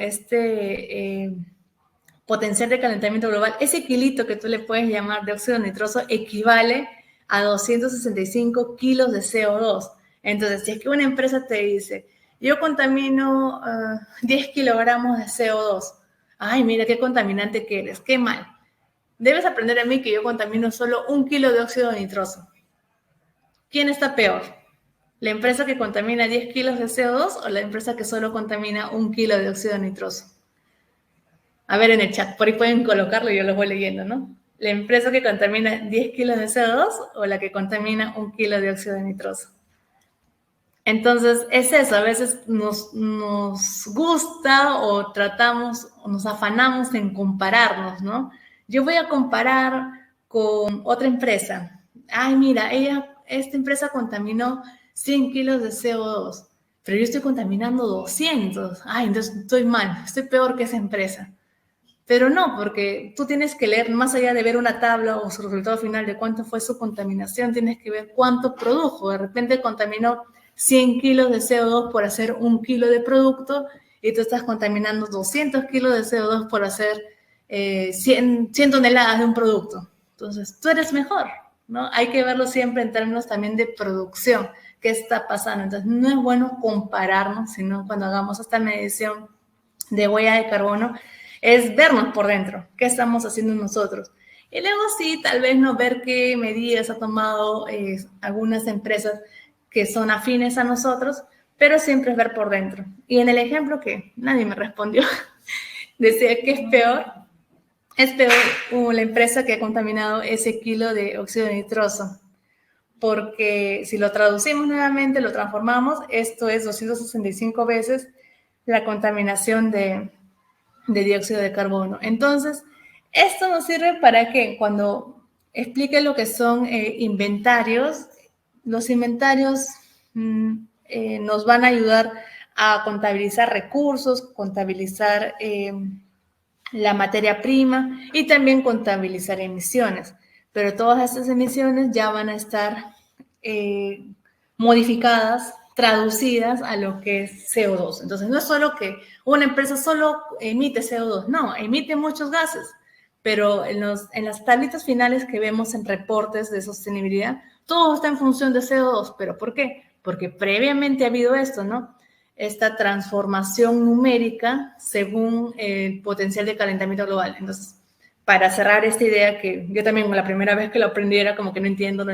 potencial de calentamiento global, ese kilito que tú le puedes llamar de óxido nitroso equivale a 265 kilos de CO2. Entonces, si es que una empresa te dice, yo contamino 10 kilogramos de CO2, ay, mira qué contaminante que eres, qué mal. Debes aprender a mí que yo contamino solo 1 kilo de óxido nitroso. ¿Quién está peor? ¿La empresa que contamina 10 kilos de CO2 o la empresa que solo contamina 1 kilo de óxido nitroso? A ver en el chat, por ahí pueden colocarlo y yo los voy leyendo, ¿no? ¿La empresa que contamina 10 kilos de CO2 o la que contamina 1 kilo de óxido nitroso? Entonces, es eso, a veces nos gusta o tratamos o nos afanamos en compararnos, ¿no? Yo voy a comparar con otra empresa. Ay, mira, esta empresa contaminó 100 kilos de CO2, pero yo estoy contaminando 200. Ay, entonces estoy mal, estoy peor que esa empresa. Pero no, porque tú tienes que leer, más allá de ver una tabla o su resultado final de cuánto fue su contaminación, tienes que ver cuánto produjo. De repente contaminó 100 kilos de CO2 por hacer 1 kilo de producto y tú estás contaminando 200 kilos de CO2 por hacer 100 toneladas de un producto. Entonces, tú eres mejor, ¿no? Hay que verlo siempre en términos también de producción. ¿Qué está pasando? Entonces, no es bueno compararnos, sino cuando hagamos esta medición de huella de carbono, es vernos por dentro, qué estamos haciendo nosotros. Y luego sí, tal vez no ver qué medidas ha tomado algunas empresas que son afines a nosotros, pero siempre es ver por dentro. Y en el ejemplo que nadie me respondió, decía que es peor la empresa que ha contaminado ese kilo de óxido nitroso, porque si lo traducimos nuevamente, lo transformamos, esto es 265 veces la contaminación de dióxido de carbono. Entonces, esto nos sirve para que cuando explique lo que son inventarios, los inventarios nos van a ayudar a contabilizar recursos, contabilizar la materia prima y también contabilizar emisiones. Pero todas estas emisiones ya van a estar modificadas, traducidas a lo que es CO2. Entonces, no es solo que una empresa solo emite CO2, no, emite muchos gases, pero en las tablitas finales que vemos en reportes de sostenibilidad, todo está en función de CO2. ¿Pero por qué? Porque previamente ha habido esto, ¿no? Esta transformación numérica según el potencial de calentamiento global. Entonces, para cerrar esta idea que yo también la primera vez que lo aprendí era como que no entiendo.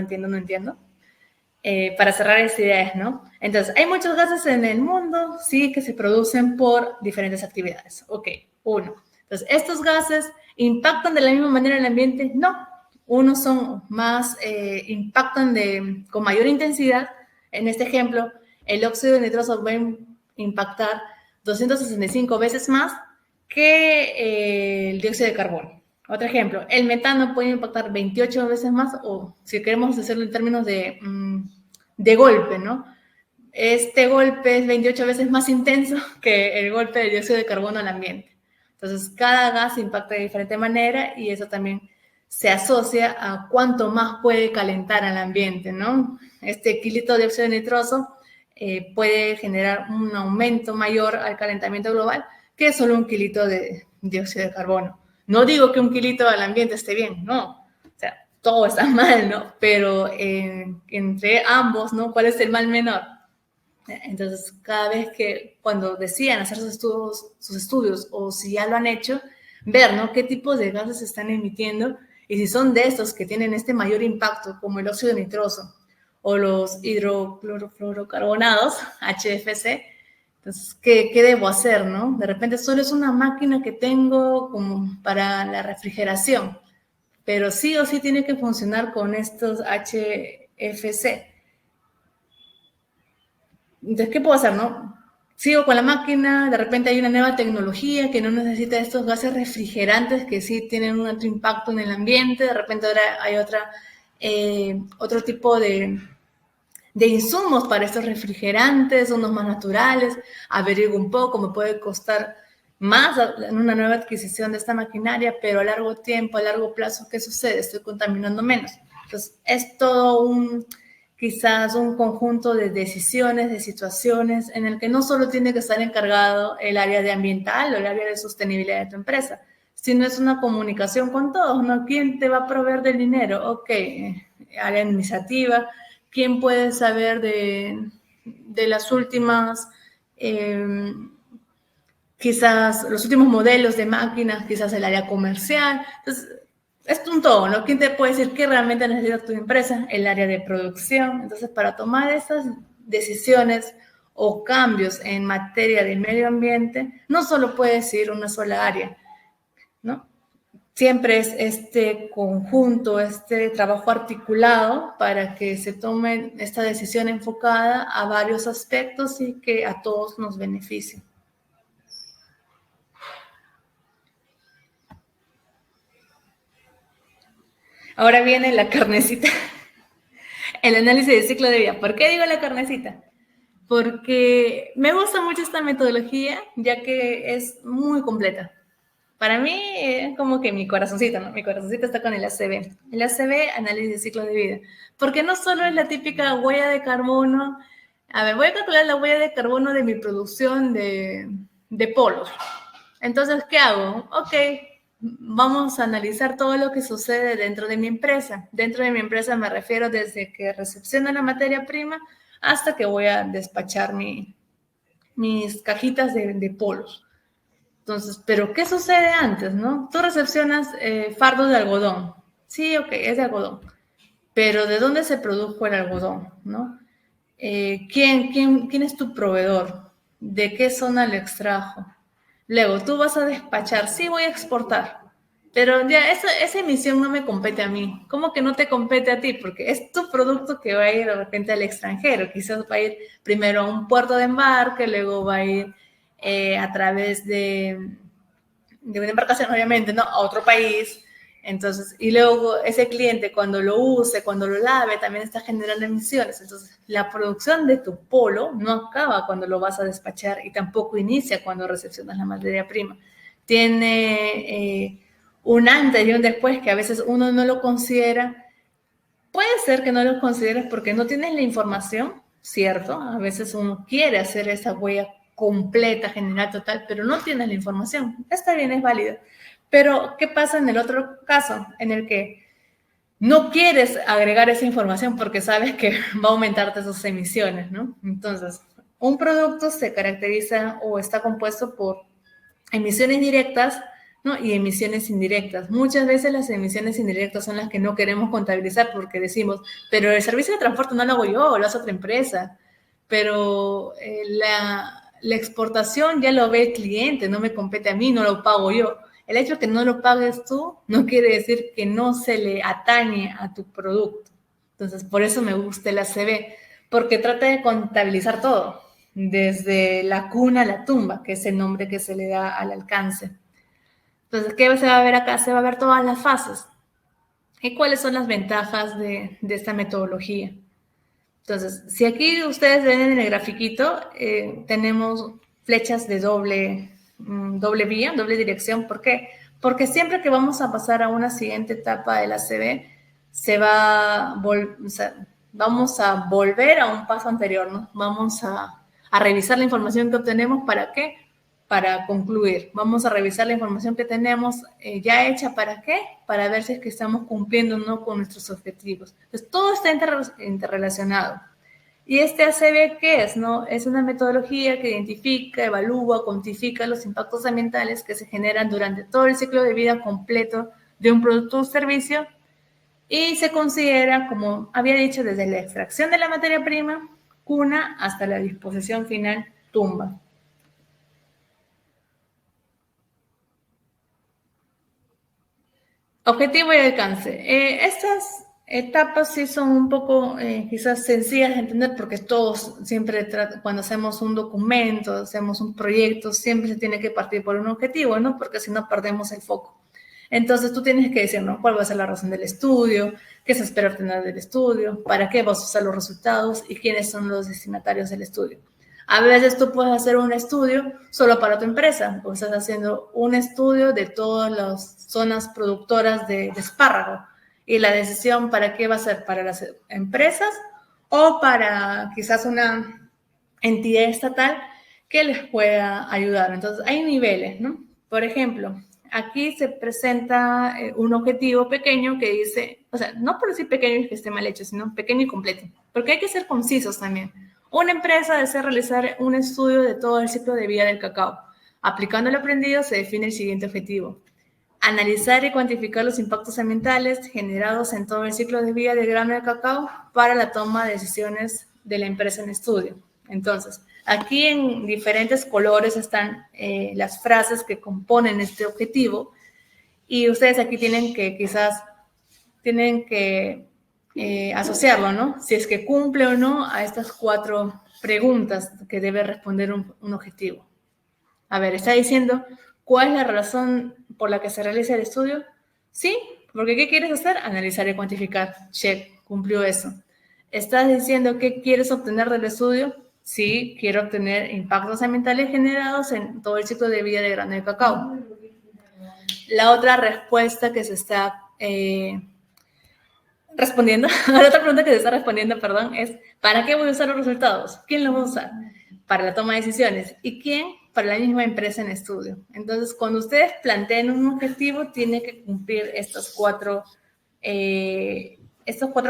Para cerrar esta idea, ¿no? Entonces, hay muchos gases en el mundo, sí, que se producen por diferentes actividades. Ok, uno. Entonces, ¿estos gases impactan de la misma manera en el ambiente? No. Unos son más, impactan con mayor intensidad. En este ejemplo, el óxido de nitroso va a impactar 265 veces más que el dióxido de carbono. Otro ejemplo, el metano puede impactar 28 veces más, o si queremos hacerlo en términos de golpe, ¿no? Este golpe es 28 veces más intenso que el golpe del dióxido de carbono al ambiente. Entonces, cada gas impacta de diferente manera y eso también se asocia a cuánto más puede calentar al ambiente, ¿no? Este kilito de óxido nitroso puede generar un aumento mayor al calentamiento global que solo 1 kilito de dióxido de carbono. No digo que 1 kilito al ambiente esté bien, no. O sea, todo está mal, ¿no? Pero entre ambos, ¿no? ¿Cuál es el mal menor? Entonces, cada vez que cuando decían hacer sus estudios o si ya lo han hecho, ver, ¿no? Qué tipos de gases se están emitiendo y si son de estos que tienen este mayor impacto, como el óxido nitroso o los hidroclorofluorocarbonados, HFC. Entonces, ¿qué debo hacer, no? De repente solo es una máquina que tengo como para la refrigeración, pero sí o sí tiene que funcionar con estos HFC. Entonces, ¿qué puedo hacer, no? Sigo con la máquina, de repente hay una nueva tecnología que no necesita estos gases refrigerantes que sí tienen un alto impacto en el ambiente, de repente ahora hay otro tipo de insumos para estos refrigerantes, unos más naturales, averiguo un poco, me puede costar más en una nueva adquisición de esta maquinaria, pero a largo tiempo, a largo plazo, ¿qué sucede? Estoy contaminando menos. Entonces, es todo quizás un conjunto de decisiones, de situaciones en el que no solo tiene que estar encargado el área de ambiental o el área de sostenibilidad de tu empresa, sino es una comunicación con todos, ¿no? ¿Quién te va a proveer del dinero? Ok, área administrativa, ¿quién puede saber de las últimas, quizás los últimos modelos de máquinas, quizás el área comercial? Entonces, es un todo, ¿no? ¿Quién te puede decir qué realmente necesita tu empresa? El área de producción. Entonces, para tomar esas decisiones o cambios en materia de medio ambiente, no solo puedes ir una sola área, ¿no? Siempre es este conjunto, este trabajo articulado para que se tome esta decisión enfocada a varios aspectos y que a todos nos beneficie. Ahora viene la carnecita, el análisis de ciclo de vida. ¿Por qué digo la carnecita? Porque me gusta mucho esta metodología, ya que es muy completa. Para mí es como que mi corazoncito, ¿no? Mi corazoncito está con el ACV. El ACV, análisis de ciclo de vida. Porque no solo es la típica huella de carbono. A ver, voy a calcular la huella de carbono de mi producción de polos. Entonces, ¿qué hago? Ok, vamos a analizar todo lo que sucede dentro de mi empresa. Dentro de mi empresa me refiero desde que recepciono la materia prima hasta que voy a despachar mis cajitas de polos. Entonces, ¿pero qué sucede antes, no? Tú recepcionas fardos de algodón. Sí, ok, es de algodón. Pero ¿de dónde se produjo el algodón, no? ¿Quién es tu proveedor? ¿De qué zona lo extrajo? Luego, tú vas a despachar. Sí, voy a exportar. Pero ya, esa emisión no me compete a mí. ¿Cómo que no te compete a ti? Porque es tu producto que va a ir de repente al extranjero. Quizás va a ir primero a un puerto de embarque, luego va a ir a través de una embarcación, obviamente, ¿no? A otro país. Entonces, y luego ese cliente cuando lo use, cuando lo lave, también está generando emisiones. Entonces, la producción de tu polo no acaba cuando lo vas a despachar y tampoco inicia cuando recepcionas la materia prima. Tiene un antes y un después que a veces uno no lo considera. Puede ser que no lo consideres porque no tienes la información, ¿cierto? A veces uno quiere hacer esa huella completa, general, total, pero no tienes la información. Está bien, es válido. Pero, ¿qué pasa en el otro caso? En el que no quieres agregar esa información porque sabes que va a aumentarte sus emisiones, ¿no? Entonces, un producto se caracteriza o está compuesto por emisiones directas, ¿no? Y emisiones indirectas. Muchas veces las emisiones indirectas son las que no queremos contabilizar porque decimos, pero el servicio de transporte no lo hago yo, lo hace otra empresa. Pero la exportación ya lo ve el cliente, no me compete a mí, no lo pago yo. El hecho de que no lo pagues tú no quiere decir que no se le atañe a tu producto. Entonces, por eso me gusta el ACV, porque trata de contabilizar todo, desde la cuna a la tumba, que es el nombre que se le da al alcance. Entonces, ¿qué se va a ver acá? Se va a ver todas las fases. ¿Y cuáles son las ventajas de esta metodología? Entonces, si aquí ustedes ven en el grafiquito, tenemos flechas de doble vía, doble dirección. ¿Por qué? Porque siempre que vamos a pasar a una siguiente etapa del ACV, vamos a volver a un paso anterior, ¿no? Vamos a revisar la información que obtenemos. ¿Para qué? Para concluir. Vamos a revisar la información que tenemos ya hecha. ¿Para qué? Para ver si es que estamos cumpliendo o no con nuestros objetivos. Entonces, todo está interrelacionado. ¿Y este ACV qué es? ¿No? Es una metodología que identifica, evalúa, cuantifica los impactos ambientales que se generan durante todo el ciclo de vida completo de un producto o servicio y se considera, como había dicho, desde la extracción de la materia prima, cuna, hasta la disposición final, tumba. Objetivo y alcance. Estas etapas sí son un poco quizás sencillas de entender porque todos siempre, cuando hacemos un documento, hacemos un proyecto, siempre se tiene que partir por un objetivo, ¿no? Porque si no perdemos el foco. Entonces tú tienes que decir, ¿no? ¿Cuál va a ser la razón del estudio? ¿Qué se espera obtener del estudio? ¿Para qué vas a usar los resultados? ¿Y quiénes son los destinatarios del estudio? A veces tú puedes hacer un estudio solo para tu empresa, o estás haciendo un estudio de todas las zonas productoras de espárrago. Y la decisión, ¿para qué va a ser? ¿Para las empresas o para quizás una entidad estatal que les pueda ayudar. Entonces, hay niveles, ¿no? Por ejemplo, aquí se presenta un objetivo pequeño que dice, o sea, no por decir pequeño y que esté mal hecho, sino pequeño y completo, porque hay que ser concisos también. Una empresa desea realizar un estudio de todo el ciclo de vida del cacao. Aplicando lo aprendido, se define el siguiente objetivo: analizar y cuantificar los impactos ambientales generados en todo el ciclo de vida del grano de cacao para la toma de decisiones de la empresa en estudio. Entonces, aquí en diferentes colores están las frases que componen este objetivo, y ustedes aquí tienen que asociarlo, ¿no? Si es que cumple o no a estas 4 preguntas que debe responder un objetivo. A ver, está diciendo, ¿cuál es la razón por la que se realiza el estudio? Sí, porque ¿qué quieres hacer? Analizar y cuantificar. Check, cumplió eso. ¿Estás diciendo qué quieres obtener del estudio? Sí, quiero obtener impactos ambientales generados en todo el ciclo de vida de grano de cacao. La otra respuesta que se está respondiendo, la otra pregunta que se está respondiendo, perdón, es ¿para qué voy a usar los resultados? ¿Quién los va a usar? Para la toma de decisiones. ¿Y quién? Para la misma empresa en estudio. Entonces, cuando ustedes planteen un objetivo, tiene que cumplir estos 4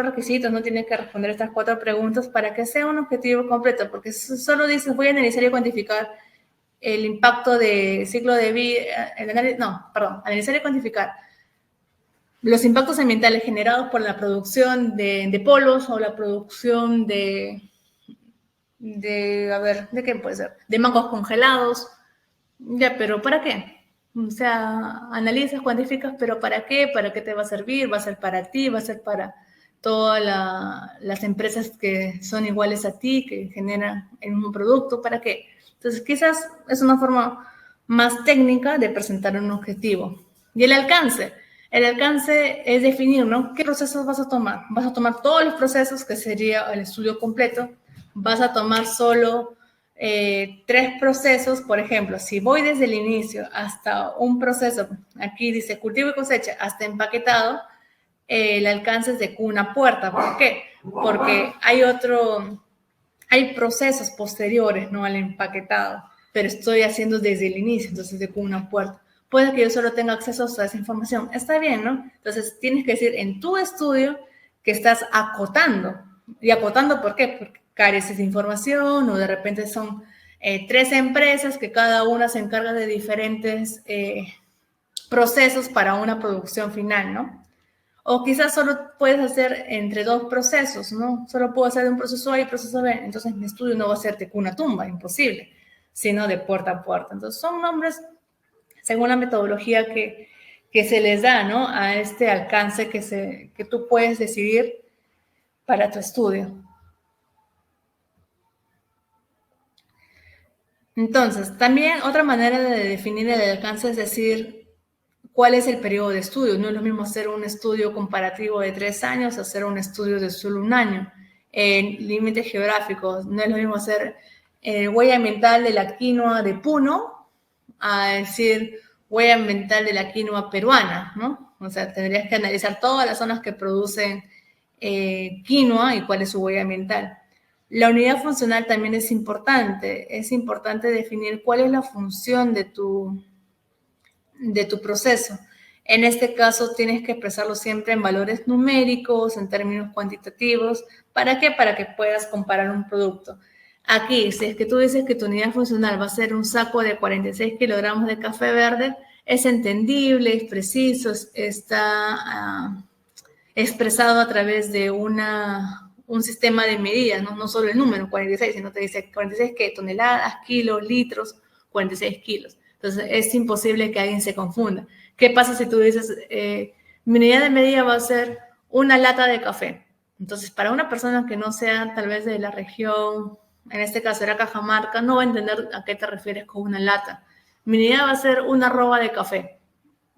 requisitos, no tienen que responder estas 4 preguntas para que sea un objetivo completo, porque solo dices voy a analizar y cuantificar el impacto de ciclo de vida, analizar y cuantificar los impactos ambientales generados por la producción de polos o la producción ¿de qué puede ser? De mangos congelados. Ya, pero ¿para qué? O sea, analizas, cuantificas, pero ¿para qué? ¿Para qué te va a servir? ¿Va a ser para ti? ¿Va a ser para todas las empresas que son iguales a ti, que generan el mismo producto? ¿Para qué? Entonces, quizás es una forma más técnica de presentar un objetivo. Y el alcance. El alcance es definir, ¿no? ¿Qué procesos vas a tomar? ¿Vas a tomar todos los procesos, que sería el estudio completo? ¿Vas a tomar solo 3 procesos? Por ejemplo, si voy desde el inicio hasta un proceso, aquí dice cultivo y cosecha, hasta empaquetado, el alcance es de cuna a puerta. ¿Por qué? Porque hay procesos posteriores, ¿no?, al empaquetado, pero estoy haciendo desde el inicio, entonces de cuna a puerta. Puede que yo solo tenga acceso a esa información. Está bien, ¿no? Entonces, tienes que decir en tu estudio que estás acotando. ¿Y acotando por qué? Porque careces de información, o de repente son 3 empresas que cada una se encarga de diferentes procesos para una producción final, ¿no? O quizás solo puedes hacer entre 2 procesos, ¿no? Solo puedo hacer de un proceso A y proceso B. Entonces, mi estudio no va a ser de cuna a tumba, imposible, sino de puerta a puerta. Entonces, son nombres según la metodología que se les da, ¿no?, a este alcance que tú puedes decidir para tu estudio. Entonces, también otra manera de definir el alcance es decir cuál es el periodo de estudio. No es lo mismo hacer un estudio comparativo de 3 años a hacer un estudio de solo 1 año. En límites geográficos, no es lo mismo hacer huella ambiental de la quinoa de Puno a decir huella ambiental de la quinoa peruana, ¿no? O sea, tendrías que analizar todas las zonas que producen quinoa y cuál es su huella ambiental. La unidad funcional también es importante definir cuál es la función de tu proceso. En este caso, tienes que expresarlo siempre en valores numéricos, en términos cuantitativos. ¿Para qué? Para que puedas comparar un producto. Aquí, si es que tú dices que tu unidad funcional va a ser un saco de 46 kilogramos de café verde, es entendible, es preciso, está expresado a través de un sistema de medidas, ¿no? No solo el número 46, sino te dice 46 ¿qué? Toneladas, kilos, litros, 46 kilos. Entonces, es imposible que alguien se confunda. ¿Qué pasa si tú dices, mi unidad de medida va a ser una lata de café? Entonces, para una persona que no sea tal vez de la región, en este caso era Cajamarca, no va a entender a qué te refieres con una lata. Mi unidad va a ser una arroba de café.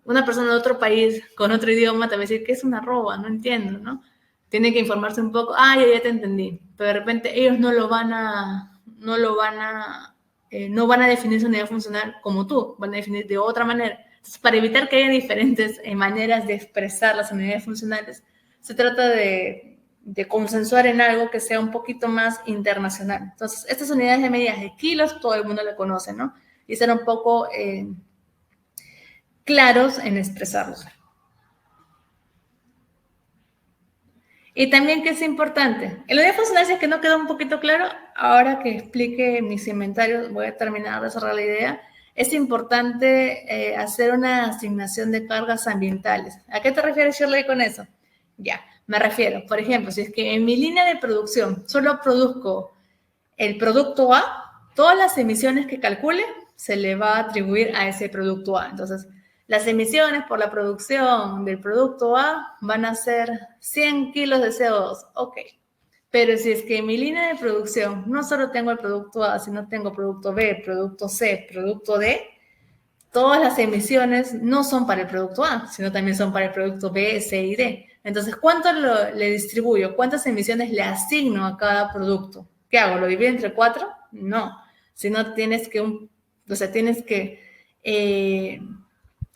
Una persona de otro país, con otro idioma, te va a decir, ¿qué es una arroba? No entiendo, ¿no? Tiene que informarse un poco. Ya te entendí. Pero de repente ellos no van a definir su unidad funcional como tú, van a definir de otra manera. Entonces, para evitar que haya diferentes maneras de expresar las unidades funcionales, se trata de consensuar en algo que sea un poquito más internacional. Entonces, estas unidades de medidas de kilos, todo el mundo lo conoce, ¿no? Y ser un poco claros en expresarlos. Y también que es importante, en la unidad funcional, si es que no quedó un poquito claro, ahora que explique mis inventarios, voy a terminar de cerrar la idea. Es importante hacer una asignación de cargas ambientales. ¿A qué te refieres, Shirley, con eso? Ya, me refiero, por ejemplo, si es que en mi línea de producción solo produzco el producto A, todas las emisiones que calcule se le va a atribuir a ese producto A. Entonces, las emisiones por la producción del producto A van a ser 100 kilos de CO2. Ok. Pero si es que en mi línea de producción no solo tengo el producto A, sino tengo producto B, producto C, producto D, todas las emisiones no son para el producto A, sino también son para el producto B, C y D. Entonces, ¿cuánto le distribuyo? ¿Cuántas emisiones le asigno a cada producto? ¿Qué hago? ¿Lo divido entre 4? No. Sino tienes que,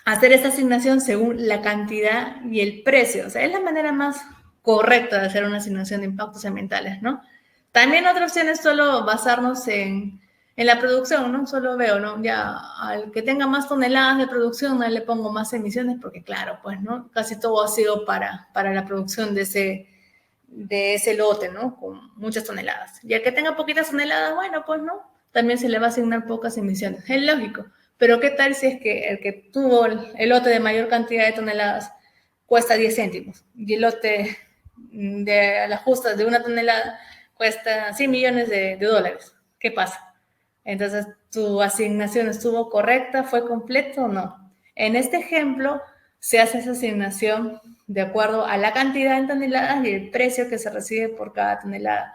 hacer esa asignación según la cantidad y el precio. O sea, es la manera más correcta de hacer una asignación de impactos ambientales, ¿no? También otra opción es solo basarnos en la producción, ¿no? Solo veo, ¿no? Ya al que tenga más toneladas de producción, no le pongo más emisiones porque, claro, pues, ¿no? Casi todo ha sido para la producción de ese lote, ¿no? Con muchas toneladas. Y al que tenga poquitas toneladas, bueno, pues, ¿no? También se le va a asignar pocas emisiones. Es lógico. Pero ¿qué tal si es que el que tuvo el lote de mayor cantidad de toneladas cuesta 10 céntimos y el lote de las justas de 1 tonelada cuesta 100 millones de dólares? ¿Qué pasa? Entonces, ¿tu asignación estuvo correcta? ¿Fue completo o no? En este ejemplo, se hace esa asignación de acuerdo a la cantidad en toneladas y el precio que se recibe por cada tonelada.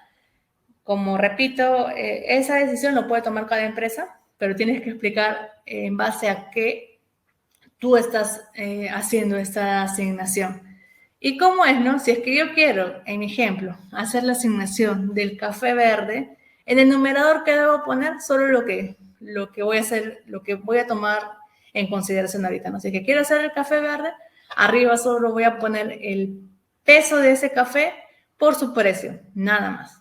Como repito, esa decisión lo puede tomar cada empresa, pero tienes que explicar en base a qué tú estás haciendo esta asignación. ¿Y cómo es, no? Si es que yo quiero, en mi ejemplo, hacer la asignación del café verde, en el numerador, ¿qué debo poner? Solo lo que voy a hacer, lo que voy a tomar en consideración ahorita, ¿no? Si es que quiero hacer el café verde, arriba solo voy a poner el peso de ese café por su precio, nada más.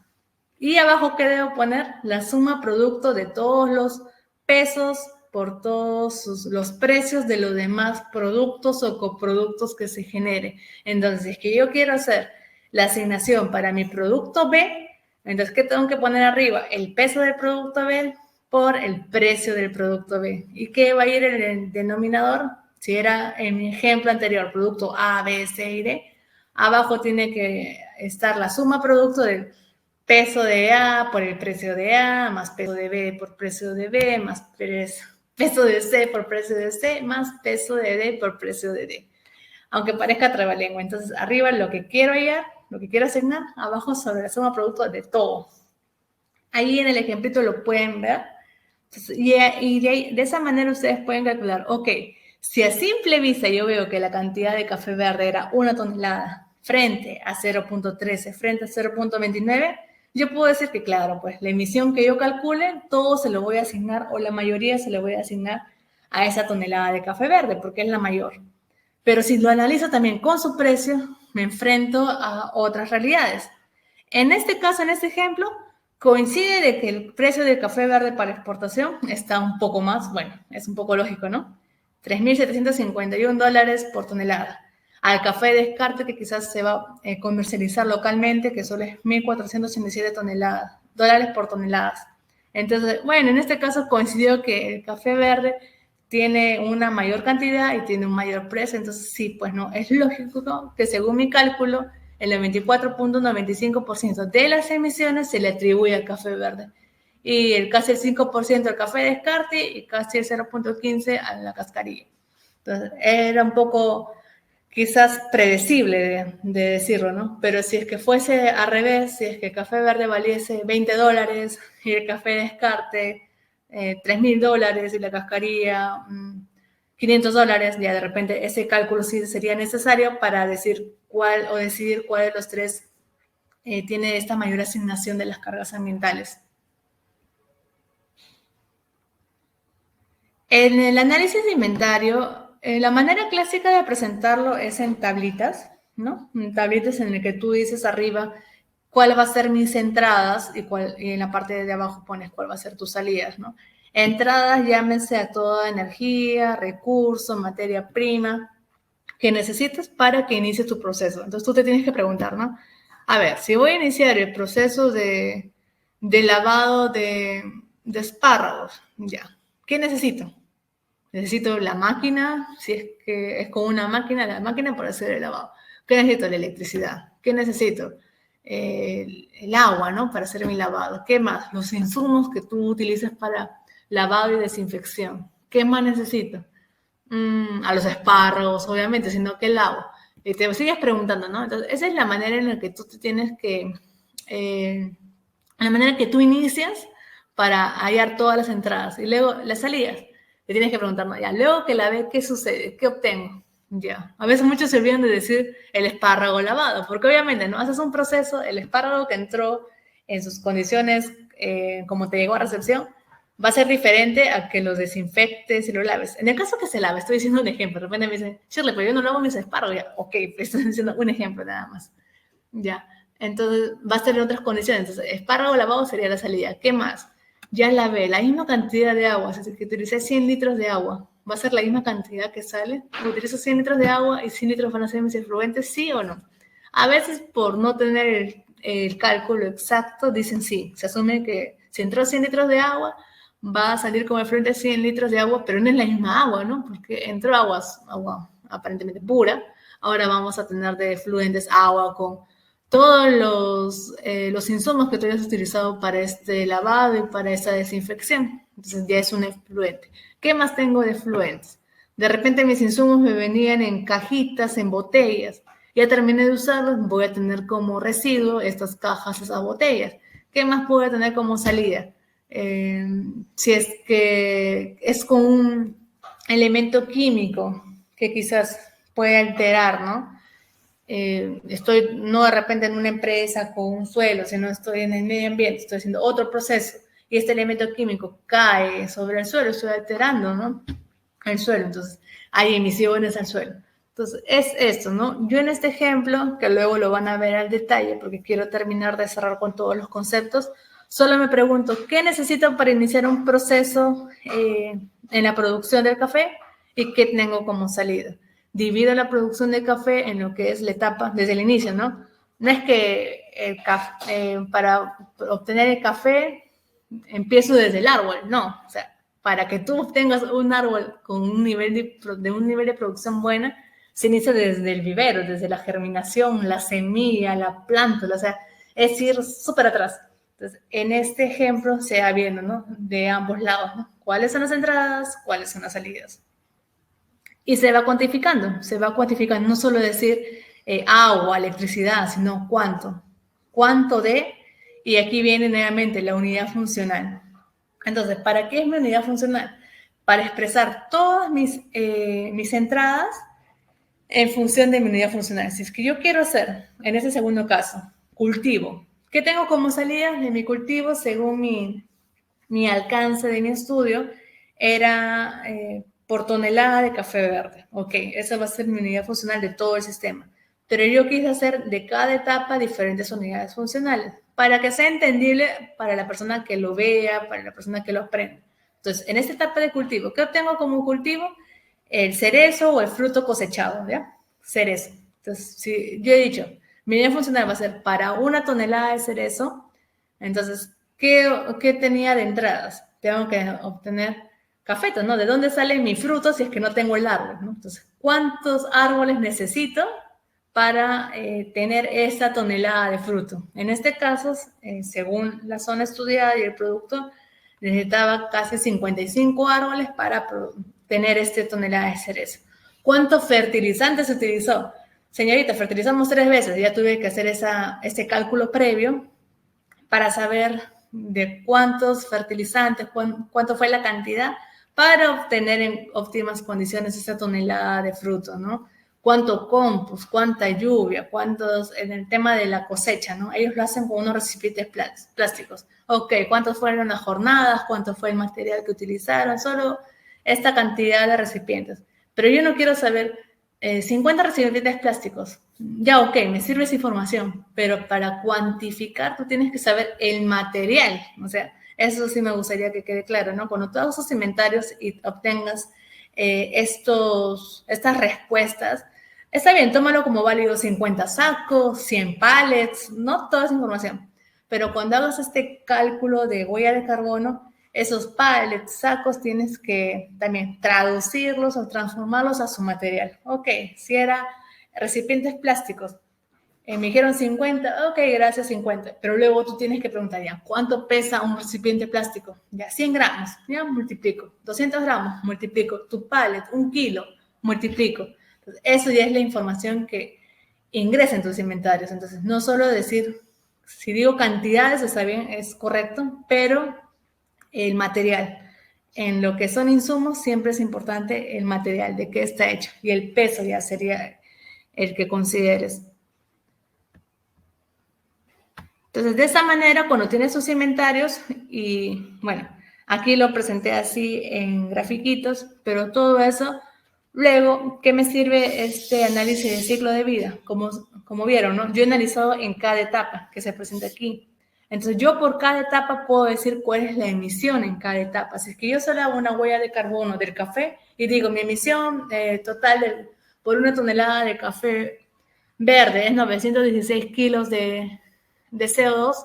Y abajo, ¿qué debo poner? La suma producto de todos los pesos por todos los precios de los demás productos o coproductos que se genere. Entonces, si es que yo quiero hacer la asignación para mi producto B, entonces, ¿qué tengo que poner arriba? El peso del producto B por el precio del producto B. ¿Y qué va a ir en el denominador? Si era en mi ejemplo anterior, producto A, B, C y D, abajo tiene que estar la suma producto del peso de A por el precio de A, más peso de B por precio de B, más peso de C por precio de C, más peso de D por precio de D. Aunque parezca trabalengua. Entonces, arriba lo que quiero hallar, lo que quiero asignar, abajo sobre la suma producto de todo. Ahí en el ejemplito lo pueden ver. Entonces, y de esa manera ustedes pueden calcular, ok, si a simple vista yo veo que la cantidad de café verde era 1 tonelada frente a 0.13, frente a 0.29, yo puedo decir que, claro, pues la emisión que yo calcule, todo se lo voy a asignar, o la mayoría se lo voy a asignar a esa tonelada de café verde, porque es la mayor. Pero si lo analizo también con su precio, me enfrento a otras realidades. En este caso, en este ejemplo, coincide de que el precio del café verde para exportación está un poco más, bueno, es un poco lógico, ¿no? $3,751 por tonelada. Al café de descarte, que quizás se va a comercializar localmente, que solo es $1,487 por toneladas. Entonces, bueno, en este caso coincidió que el café verde tiene una mayor cantidad y tiene un mayor precio. Entonces, sí, pues no, es lógico, ¿no?, que según mi cálculo, el 94.95% de las emisiones se le atribuye al café verde. Y casi el 5% al café de descarte y casi el 0.15% a la cascarilla. Entonces, era un poco quizás predecible de decirlo, ¿no? Pero si es que fuese al revés, si es que el café verde valiese $20 y el café de descarte $3,000 y la cascarilla $500, ya de repente ese cálculo sí sería necesario para decir cuál o decidir cuál de los tres tiene esta mayor asignación de las cargas ambientales. En el análisis de inventario, la manera clásica de presentarlo es en tablitas. ¿no? Tabletas en el que tú dices arriba cuál va a ser mis entradas y en la parte de abajo pones cuál va a ser tus salidas, ¿no? Entradas, llámese a toda energía, recurso, materia prima que necesitas para que inicie tu proceso. Entonces tú te tienes que preguntar, ¿no? A ver, si voy a iniciar el proceso de lavado de espárragos, ya, ¿qué necesito? Necesito la máquina, si es que es con una máquina, la máquina para hacer el lavado. ¿Qué necesito? La electricidad. ¿Qué necesito? El agua, ¿no? Para hacer mi lavado. ¿Qué más? Los insumos que tú utilizas para lavado y desinfección. ¿Qué más necesito? A los espárragos, obviamente, sino que el agua. Y te sigues preguntando, ¿no? Entonces, esa es la manera en la que tú te tienes que... la manera que tú inicias para hallar todas las entradas. Y luego las salidas. Te tienes que preguntar, ¿no? Ya, luego que la ve, ¿qué sucede? ¿Qué obtengo? Ya. A veces muchos se olvidan de decir el espárrago lavado, porque obviamente, ¿no? Haces un proceso, el espárrago que entró en sus condiciones, como te llegó a recepción, va a ser diferente a que lo desinfectes y lo laves. En el caso que se lave, estoy diciendo un ejemplo. De repente me dicen, Shirley, pero yo no lavo mis espárragos. Ya, ok, estoy diciendo un ejemplo nada más. Ya. Entonces, va a ser en otras condiciones. Entonces, espárrago lavado sería la salida. ¿Qué más? Ya lavé la misma cantidad de agua, así que utilicé 100 litros de agua. ¿Va a ser la misma cantidad que sale? ¿Utilizo 100 litros de agua y 100 litros van a ser mis efluentes? ¿Sí o no? A veces, por no tener el cálculo exacto, dicen sí. Se asume que si entró 100 litros de agua, va a salir como efluente 100 litros de agua, pero no es la misma agua, ¿no? Porque entró agua aparentemente pura. Ahora vamos a tener de efluentes agua con todos los insumos que tú hayas utilizado para este lavado y para esta desinfección. Entonces ya es un efluente. ¿Qué más tengo de efluentes? De repente mis insumos me venían en cajitas, en botellas. Ya terminé de usarlos, voy a tener como residuo estas cajas, esas botellas. ¿Qué más puedo tener como salida? Si es que es con un elemento químico que quizás puede alterar, ¿no? Estoy no de repente en una empresa con un suelo, sino estoy en el medio ambiente, estoy haciendo otro proceso y este elemento químico cae sobre el suelo, estoy alterando, ¿no? El suelo, entonces hay emisiones al suelo. Entonces es esto, ¿no? Yo en este ejemplo, que luego lo van a ver al detalle porque quiero terminar de cerrar con todos los conceptos, solo me pregunto, ¿qué necesito para iniciar un proceso en la producción del café y qué tengo como salida? Divido la producción de café en lo que es la etapa desde el inicio, ¿no? No es que para obtener el café empiezo desde el árbol, no. O sea, para que tú obtengas un árbol con un nivel de producción buena, se inicia desde el vivero, desde la germinación, la semilla, la planta, o sea, es ir súper atrás. Entonces, en este ejemplo se va viendo, ¿no? De ambos lados, ¿no? ¿Cuáles son las entradas? ¿Cuáles son las salidas? Y se va cuantificando, no solo decir agua, electricidad, sino cuánto de, y aquí viene nuevamente la unidad funcional. Entonces, ¿para qué es mi unidad funcional? Para expresar todas mis entradas en función de mi unidad funcional. Si es que yo quiero hacer, en ese segundo caso, cultivo, ¿qué tengo como salida de mi cultivo según mi alcance de mi estudio? Era por tonelada de café verde. Ok, esa va a ser mi unidad funcional de todo el sistema. Pero yo quise hacer de cada etapa diferentes unidades funcionales para que sea entendible para la persona que lo vea, para la persona que lo aprenda. Entonces, en esta etapa de cultivo, ¿qué obtengo como cultivo? El cerezo o el fruto cosechado, ¿ya? Cerezo. Entonces, si yo he dicho, mi unidad funcional va a ser para 1 tonelada de cerezo, entonces, ¿qué tenía de entradas? Tengo que obtener cafetos, ¿no? ¿De dónde sale mi fruto si es que no tengo el árbol, ¿no? Entonces, ¿cuántos árboles necesito para tener esa tonelada de fruto? En este caso, según la zona estudiada y el producto, necesitaba casi 55 árboles para tener esta tonelada de cerezo. ¿Cuántos fertilizantes se utilizó? Señorita, fertilizamos 3 veces. Ya tuve que hacer este cálculo previo para saber de cuántos fertilizantes, cuánto fue la cantidad para obtener en óptimas condiciones esa tonelada de fruto, ¿no? Cuánto compost, cuánta lluvia, cuántos, en el tema de la cosecha, ¿no? Ellos lo hacen con unos recipientes plásticos. Ok, ¿cuántos fueron las jornadas? ¿Cuánto fue el material que utilizaron? Solo esta cantidad de recipientes. Pero yo no quiero saber 50 recipientes plásticos. Ya, ok, me sirve esa información, pero para cuantificar tú tienes que saber el material. O sea, eso sí me gustaría que quede claro, ¿no? Cuando tú hagas esos inventarios y obtengas estas respuestas, está bien, tómalo como válido 50 sacos, 100 pallets, no toda esa información. Pero cuando hagas este cálculo de huella de carbono, esos pallets, sacos, tienes que también traducirlos o transformarlos a su material. Ok, si era recipientes plásticos, me dijeron 50, ok, gracias, 50. Pero luego tú tienes que preguntar ya, ¿cuánto pesa un recipiente plástico? Ya, 100 gramos, ya multiplico. 200 gramos, multiplico. Tu pallet, 1 kilo, multiplico. Entonces, eso ya es la información que ingresa en tus inventarios. Entonces, no solo decir, si digo cantidades, está bien, es correcto, pero el material. En lo que son insumos, siempre es importante el material, de qué está hecho. Y el peso ya sería el que consideres. Entonces, de esa manera, cuando tienes tus inventarios, y bueno, aquí lo presenté así en grafiquitos, pero todo eso, luego, ¿qué me sirve este análisis de ciclo de vida? Como vieron, ¿no? Yo he analizado en cada etapa que se presenta aquí. Entonces, yo por cada etapa puedo decir cuál es la emisión en cada etapa. Si es que yo solo hago una huella de carbono del café y digo, mi emisión total por una tonelada de café verde es 916 kilos de CO2,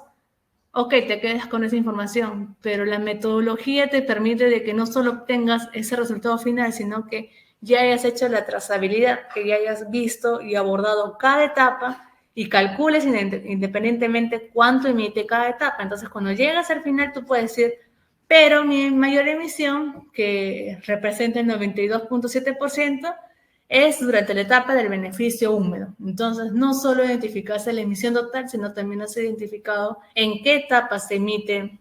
ok, te quedas con esa información, pero la metodología te permite de que no solo obtengas ese resultado final, sino que ya hayas hecho la trazabilidad, que ya hayas visto y abordado cada etapa y calcules independientemente cuánto emite cada etapa. Entonces, cuando llegas al final, tú puedes decir, pero mi mayor emisión, que representa el 92.7%, es durante la etapa del beneficio húmedo. Entonces, no solo identificarse la emisión total, sino también has identificado en qué etapa se emite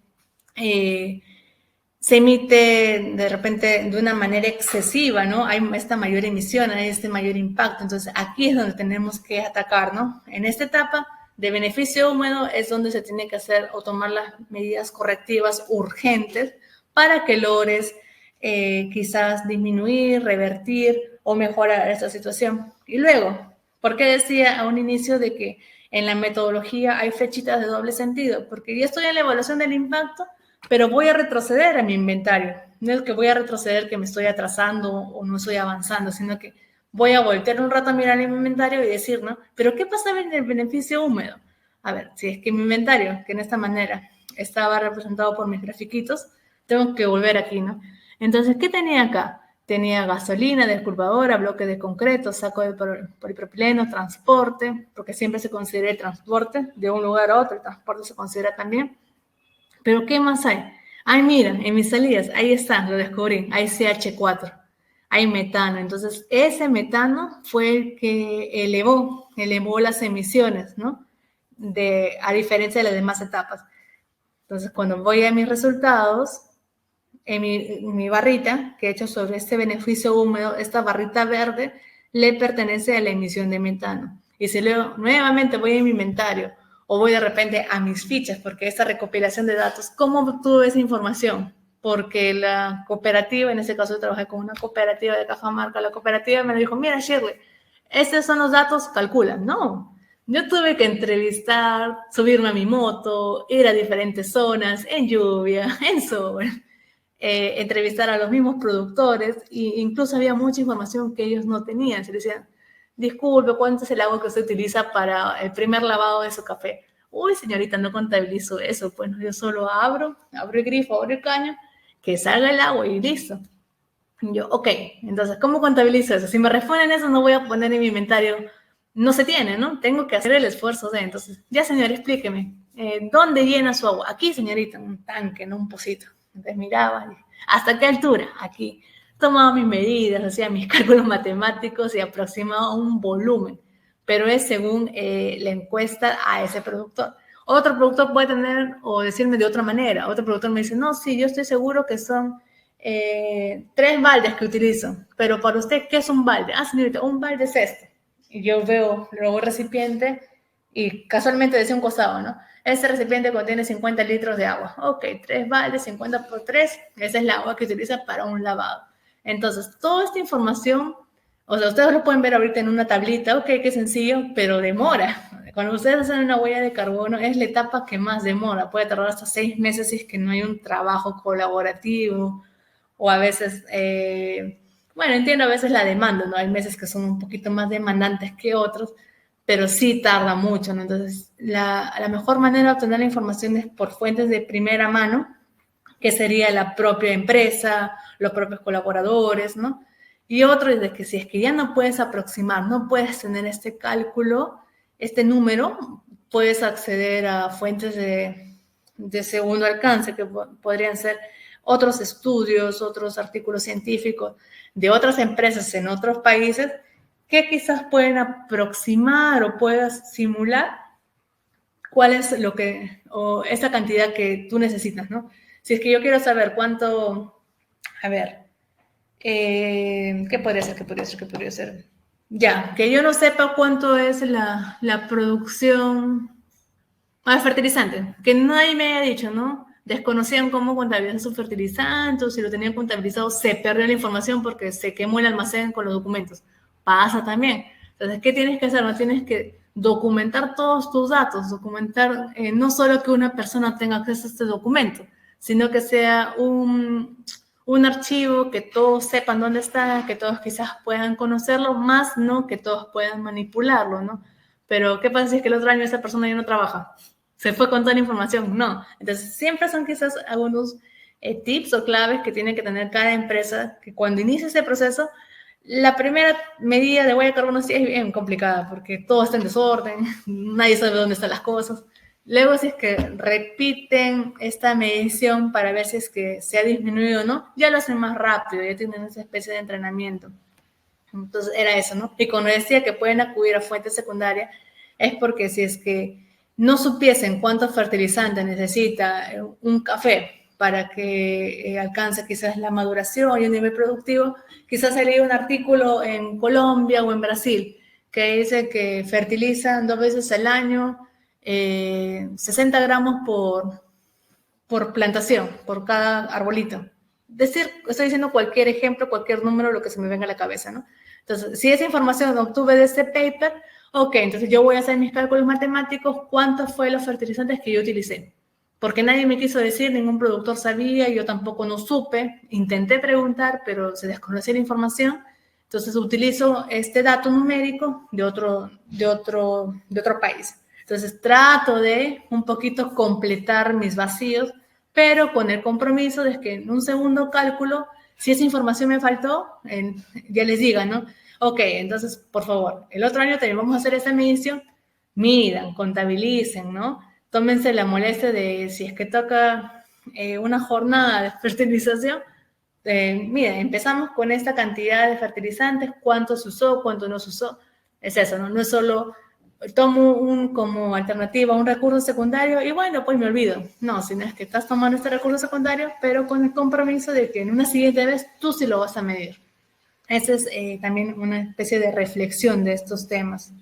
de repente de una manera excesiva, ¿no? Hay esta mayor emisión, hay este mayor impacto. Entonces, aquí es donde tenemos que atacar, ¿no? En esta etapa de beneficio húmedo es donde se tiene que hacer o tomar las medidas correctivas urgentes para que logres quizás disminuir, revertir o mejorar esta situación. Y luego, ¿por qué decía a un inicio de que en la metodología hay flechitas de doble sentido? Porque ya estoy en la evaluación del impacto, pero voy a retroceder a mi inventario. No es que voy a retroceder que me estoy atrasando o no estoy avanzando, sino que voy a voltear un rato a mirar el inventario y decir, ¿no? ¿Pero qué pasa en el beneficio húmedo? A ver, si es que mi inventario, que en esta manera estaba representado por mis grafiquitos, tengo que volver aquí, ¿no? Entonces, ¿qué tenía acá? Tenía gasolina, desculpadora, bloque de concreto, saco de polipropileno, transporte, porque siempre se considera el transporte de un lugar a otro, el transporte se considera también. Pero ¿qué más hay? Ay, mira, en mis salidas, ahí está, lo descubrí, hay CH4, hay metano. Entonces, ese metano fue el que elevó las emisiones, ¿no? A diferencia de las demás etapas. Entonces, cuando voy a mis resultados, en mi barrita que he hecho sobre este beneficio húmedo, esta barrita verde le pertenece a la emisión de metano. Y si luego nuevamente voy a mi inventario o voy de repente a mis fichas, porque esta recopilación de datos, ¿cómo obtuve esa información? Porque la cooperativa, en este caso yo trabajé con una cooperativa de Cajamarca, la cooperativa me dijo, mira Shirley, estos son los datos, calcula. No, yo tuve que entrevistar, subirme a mi moto, ir a diferentes zonas, en lluvia, en sol, entrevistar a los mismos productores e incluso había mucha información que ellos no tenían. Se decían, disculpe, ¿cuánto es el agua que usted utiliza para el primer lavado de su café? Uy, señorita, no contabilizo eso. Pues yo solo abro el grifo, abro el caño, que salga el agua y listo. Y yo, ok, entonces, ¿cómo contabilizo eso? Si me responden eso, no voy a poner en mi inventario, no se tiene, ¿no? Tengo que hacer el esfuerzo de, entonces, ya señor, explíqueme, ¿dónde llena su agua? Aquí, señorita, un tanque, no un pocito. Entonces miraba, ¿hasta qué altura? Aquí. Tomaba mis medidas, hacía mis cálculos matemáticos y aproximaba un volumen, pero es según la encuesta a ese productor. Otro productor puede tener o decirme de otra manera. Otro productor me dice, no, sí, yo estoy seguro que son 3 baldes que utilizo, pero para usted, ¿qué es un balde? Ah, señorita, un balde es este. Y yo veo luego el recipiente y casualmente decía un costado, ¿no? Ese recipiente contiene 50 litros de agua. Ok, 3 baldes, 50 por 3, esa es la agua que utiliza para un lavado. Entonces, toda esta información O sea, ustedes lo pueden ver ahorita en una tablita, ok, qué sencillo, pero demora. Cuando ustedes hacen una huella de carbono, es la etapa que más demora. Puede tardar hasta 6 meses si es que no hay un trabajo colaborativo, o a veces, bueno, entiendo a veces la demanda, ¿no? Hay meses que son un poquito más demandantes que otros, pero sí tarda mucho, ¿no? Entonces, la mejor manera de obtener la información es por fuentes de primera mano, que sería la propia empresa, los propios colaboradores, ¿no? Y otro es de que si es que ya no puedes aproximar, no puedes tener este cálculo, este número, puedes acceder a fuentes de segundo alcance, que podrían ser otros estudios, otros artículos científicos de otras empresas en otros países, que quizás pueden aproximar o puedas simular cuál es lo que, o esa cantidad que tú necesitas, ¿no? Si es que yo quiero saber cuánto, a ver, ¿qué podría ser? ¿Qué podría ser? ¿Qué podría ser? Ya, que yo no sepa cuánto es la producción fertilizante, que nadie me haya dicho, ¿no? Desconocían cómo contabilizar sus fertilizantes, si lo tenían contabilizado, se perdió la información porque se quemó el almacén con los documentos. Pasa también. Entonces, ¿qué tienes que hacer? No tienes que documentar todos tus datos, documentar no solo que una persona tenga acceso a este documento, sino que sea un archivo que todos sepan dónde está, que todos quizás puedan conocerlo, más no que todos puedan manipularlo, ¿no? Pero, ¿qué pasa si es que el otro año esa persona ya no trabaja? Se fue con toda la información, no. Entonces, siempre son quizás algunos tips o claves que tiene que tener cada empresa, que cuando inicia ese proceso, la primera medida de huella de carbono sí es bien complicada, porque todo está en desorden, nadie sabe dónde están las cosas. Luego, si es que repiten esta medición para ver si es que se ha disminuido o no, ya lo hacen más rápido, ya tienen esa especie de entrenamiento. Entonces, era eso, ¿no? Y cuando decía que pueden acudir a fuentes secundarias, es porque si es que no supiesen cuánto fertilizante necesita un café para que alcance quizás la maduración y un nivel productivo, quizás salía un artículo en Colombia o en Brasil que dice que fertilizan 2 veces al año 60 gramos por plantación, por cada arbolito. Estoy diciendo cualquier ejemplo, cualquier número, lo que se me venga a la cabeza, ¿no? Entonces, si esa información la obtuve de ese paper, ok, entonces yo voy a hacer mis cálculos matemáticos, cuántos fue los fertilizantes que yo utilicé. Porque nadie me quiso decir, ningún productor sabía, yo tampoco no supe, intenté preguntar, pero se desconocía la información. Entonces utilizo este dato numérico de otro país. Entonces trato de un poquito completar mis vacíos, pero con el compromiso de que en un segundo cálculo, si esa información me faltó, ya les diga, ¿no? Ok, entonces, por favor, el otro año también vamos a hacer esa medición, midan, contabilicen, ¿no? Tómense la molestia de si es que toca una jornada de fertilización, mira, empezamos con esta cantidad de fertilizantes, cuánto se usó, cuánto no se usó, es eso, ¿no? No es solo tomo como alternativa un recurso secundario y bueno, pues me olvido. No, sino es que estás tomando este recurso secundario, pero con el compromiso de que en una siguiente vez tú sí lo vas a medir. Esa es también una especie de reflexión de estos temas.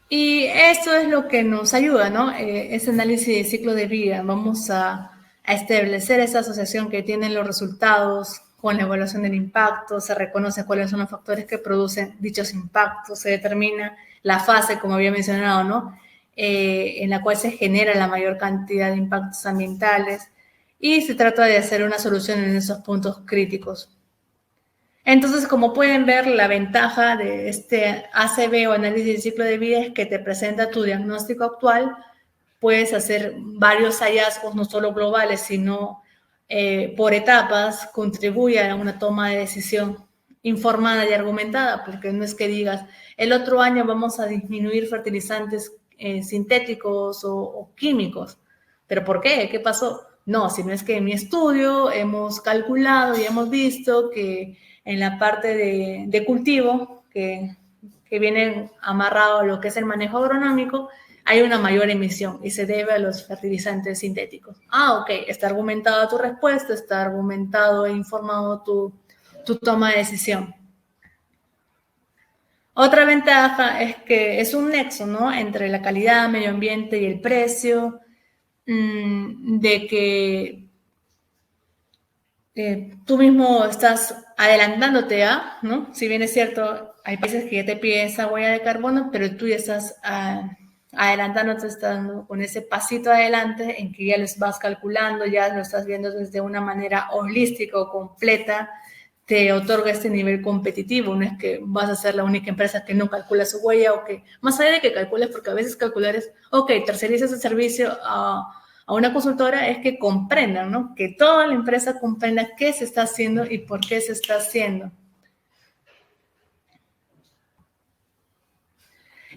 Y esto es lo que nos ayuda, ¿no? Ese análisis de ciclo de vida. Vamos a establecer esa asociación que tienen los resultados con la evaluación del impacto, se reconoce cuáles son los factores que producen dichos impactos, se determina la fase, como había mencionado, ¿no? En la cual se genera la mayor cantidad de impactos ambientales y se trata de hacer una solución en esos puntos críticos. Entonces, como pueden ver, la ventaja de este ACV o análisis de ciclo de vida es que te presenta tu diagnóstico actual. Puedes hacer varios hallazgos, no solo globales, sino por etapas, contribuye a una toma de decisión informada y argumentada, porque no es que digas, el otro año vamos a disminuir fertilizantes sintéticos o químicos. ¿Pero por qué? ¿Qué pasó? No, sino es que en mi estudio hemos calculado y hemos visto que en la parte de cultivo, que viene amarrado a lo que es el manejo agronómico, hay una mayor emisión y se debe a los fertilizantes sintéticos. Ah, ok, está argumentada tu respuesta, está argumentado e informado tu toma de decisión. Otra ventaja es que es un nexo, ¿no? Entre la calidad, medio ambiente y el precio. de que tú mismo estás adelantándote a, ¿no? Si bien es cierto, hay países que ya te piden esa huella de carbono, pero tú ya estás adelantándote, estando con ese pasito adelante en que ya lo vas calculando, ya lo estás viendo desde una manera holística o completa, te otorga este nivel competitivo. No es que vas a ser la única empresa que no calcula su huella, o que, más allá de que calcules, porque a veces calcular es, ok, tercerizas el servicio a una consultora, es que comprendan, ¿no? Que toda la empresa comprenda qué se está haciendo y por qué se está haciendo.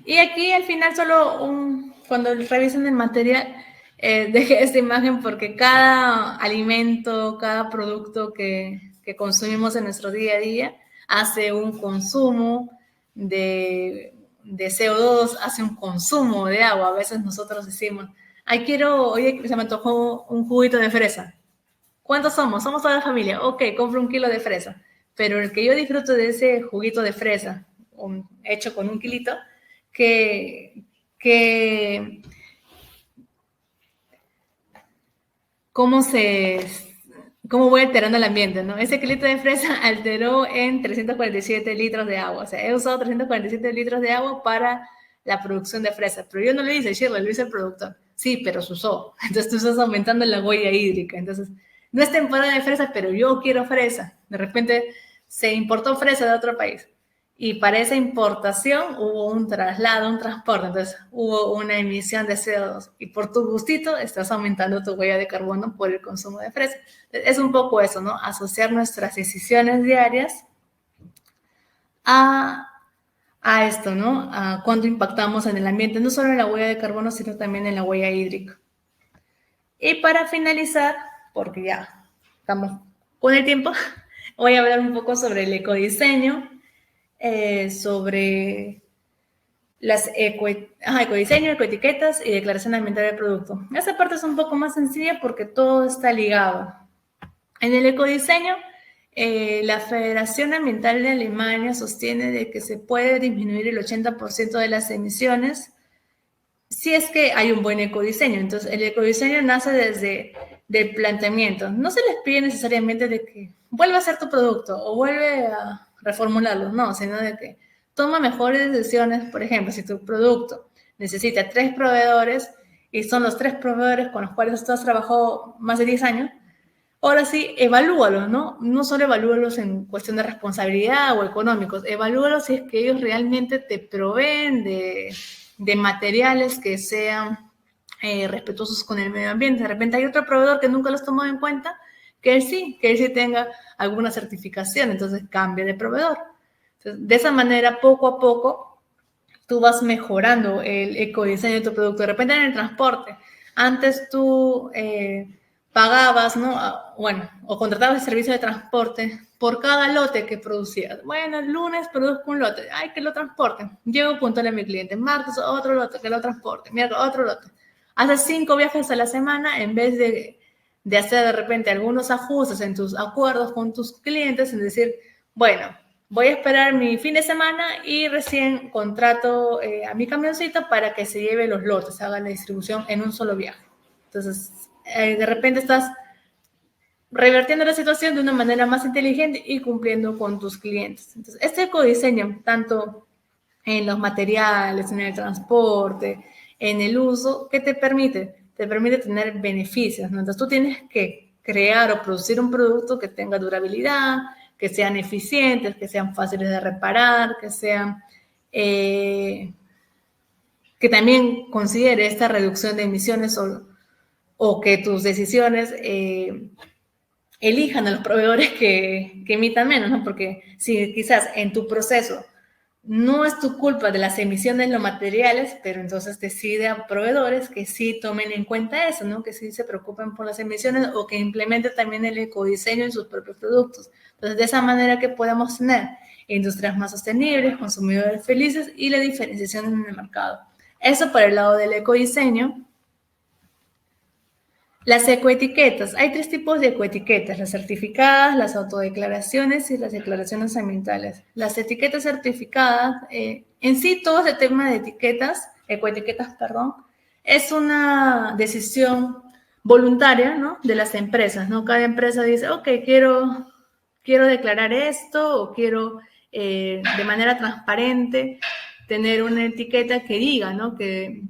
Y aquí al final cuando revisen el material, dejé esta imagen porque cada alimento, cada producto que consumimos en nuestro día a día hace un consumo de CO2, hace un consumo de agua. A veces nosotros decimos, oye, se me antojó un juguito de fresa. ¿Cuántos somos? Somos toda la familia. Ok, compro 1 kilo de fresa. Pero el que yo disfruto de ese juguito de fresa, hecho con 1 kilito, cómo voy alterando el ambiente, ¿no? Ese kilito de fresa alteró en 347 litros de agua. O sea, he usado 347 litros de agua para la producción de fresa. Pero yo no lo hice, Shirley, lo hice el productor. Sí, pero se usó. Entonces tú estás aumentando la huella hídrica. Entonces, no es temporada de fresa, pero yo quiero fresa. De repente se importó fresa de otro país. Y para esa importación hubo un traslado, un transporte, entonces hubo una emisión de CO2. Y por tu gustito estás aumentando tu huella de carbono por el consumo de fresa. Es un poco eso, ¿no? Asociar nuestras decisiones diarias a esto, ¿no? A cuánto impactamos en el ambiente, no solo en la huella de carbono, sino también en la huella hídrica. Y para finalizar, porque ya estamos con el tiempo, voy a hablar un poco sobre el ecodiseño. Sobre las ecodiseño, ecoetiquetas y declaración ambiental del producto. Esta parte es un poco más sencilla porque todo está ligado. En el ecodiseño, la Federación Ambiental de Alemania sostiene de que se puede disminuir el 80% de las emisiones si es que hay un buen ecodiseño. Entonces, el ecodiseño nace desde el planteamiento. No se les pide necesariamente de que vuelva a hacer tu producto o vuelve a reformularlo, no, sino de que toma mejores decisiones. Por ejemplo, si tu producto necesita 3 proveedores y son los 3 proveedores con los cuales tú has trabajado más de 10 años, ahora sí, evalúalos, ¿no? No solo evalúalos en cuestión de responsabilidad o económicos, evalúalos si es que ellos realmente te proveen de materiales que sean respetuosos con el medio ambiente. De repente hay otro proveedor que nunca los tomó en cuenta, que él sí tenga alguna certificación, entonces cambia de proveedor. Entonces, de esa manera, poco a poco, tú vas mejorando el ecodiseño de tu producto. De repente en el transporte, antes tú pagabas, ¿no? Bueno, o contratabas el servicio de transporte por cada lote que producías. Bueno, el lunes produzco un lote, ay, que lo transporten. Llego puntual a mi cliente. Martes, otro lote, que lo transporte. Miércoles, otro lote. Haces 5 viajes a la semana en vez de hacer de repente algunos ajustes en tus acuerdos con tus clientes, en decir, bueno, voy a esperar mi fin de semana y recién contrato a mi camioncito para que se lleve los lotes, haga la distribución en un solo viaje. Entonces, de repente estás revertiendo la situación de una manera más inteligente y cumpliendo con tus clientes. Entonces, este ecodiseño, tanto en los materiales, en el transporte, en el uso, ¿qué te permite? Te permite tener beneficios, ¿no? Entonces, tú tienes que crear o producir un producto que tenga durabilidad, que sean eficientes, que sean fáciles de reparar, que sean... que también considere esta reducción de emisiones o que tus decisiones elijan a los proveedores que emitan menos, ¿no? Porque si quizás en tu proceso no es tu culpa de las emisiones de los materiales, pero entonces decide a proveedores que sí tomen en cuenta eso, ¿no? Que sí se preocupen por las emisiones o que implementen también el ecodiseño en sus propios productos. Entonces, de esa manera que podamos tener industrias más sostenibles, consumidores felices y la diferenciación en el mercado. Eso por el lado del ecodiseño. Las ecoetiquetas. Hay 3 tipos de ecoetiquetas: las certificadas, las autodeclaraciones y las declaraciones ambientales. Las etiquetas certificadas, en sí todo ese tema de ecoetiquetas, es una decisión voluntaria, ¿no?, de las empresas, ¿no? Cada empresa dice, ok, quiero declarar esto o quiero de manera transparente tener una etiqueta que diga, ¿no?, que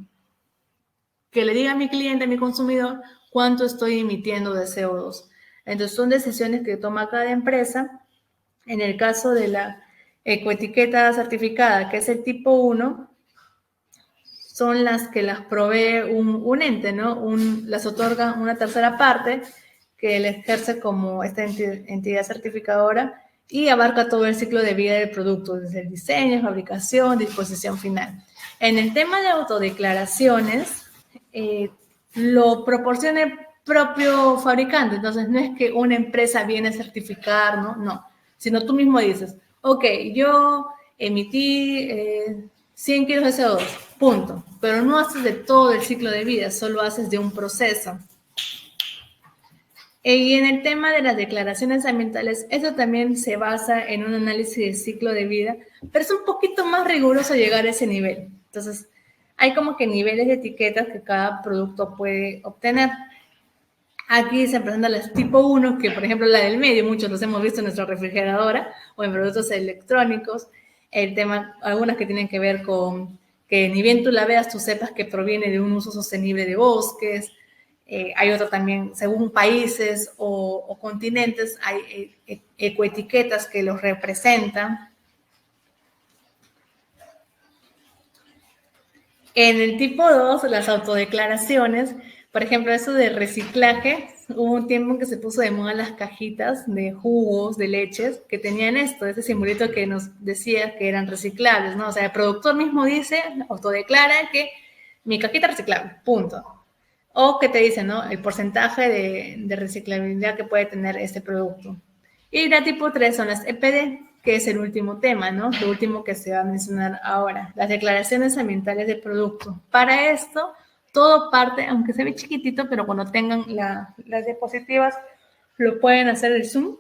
le diga a mi cliente, a mi consumidor, cuánto estoy emitiendo de CO2. Entonces, son decisiones que toma cada empresa. En el caso de la ecoetiqueta certificada, que es el tipo 1, son las que las provee un ente, ¿no? Las otorga una tercera parte que le ejerce como esta entidad certificadora y abarca todo el ciclo de vida del producto, desde el diseño, fabricación, disposición final. En el tema de autodeclaraciones, lo proporciona el propio fabricante, entonces no es que una empresa viene a certificar, no, sino tú mismo dices, ok, yo emití 100 kilos de CO2, punto, pero no haces de todo el ciclo de vida, solo haces de un proceso. Y en el tema de las declaraciones ambientales, eso también se basa en un análisis de ciclo de vida, pero es un poquito más riguroso llegar a ese nivel. Entonces, hay como que niveles de etiquetas que cada producto puede obtener. Aquí se presentan las tipo 1, que por ejemplo la del medio, muchos los hemos visto en nuestra refrigeradora o en productos electrónicos. El tema, algunas que tienen que ver con que ni bien tú la veas, tú sepas que proviene de un uso sostenible de bosques. Hay otro también, según países o continentes, hay ecoetiquetas que los representan. En el tipo 2, las autodeclaraciones, por ejemplo, eso de reciclaje, hubo un tiempo en que se puso de moda las cajitas de jugos, de leches, que tenían ese simbolito que nos decía que eran reciclables, ¿no? O sea, el productor mismo dice, autodeclara que mi cajita es reciclable, punto. O que te dice, ¿no?, el porcentaje de reciclabilidad que puede tener este producto. Y la tipo 3 son las EPD, que es el último tema, ¿no? Lo último que se va a mencionar ahora, las declaraciones ambientales de producto. Para esto, todo parte, aunque se ve chiquitito, pero cuando tengan las diapositivas, lo pueden hacer el zoom.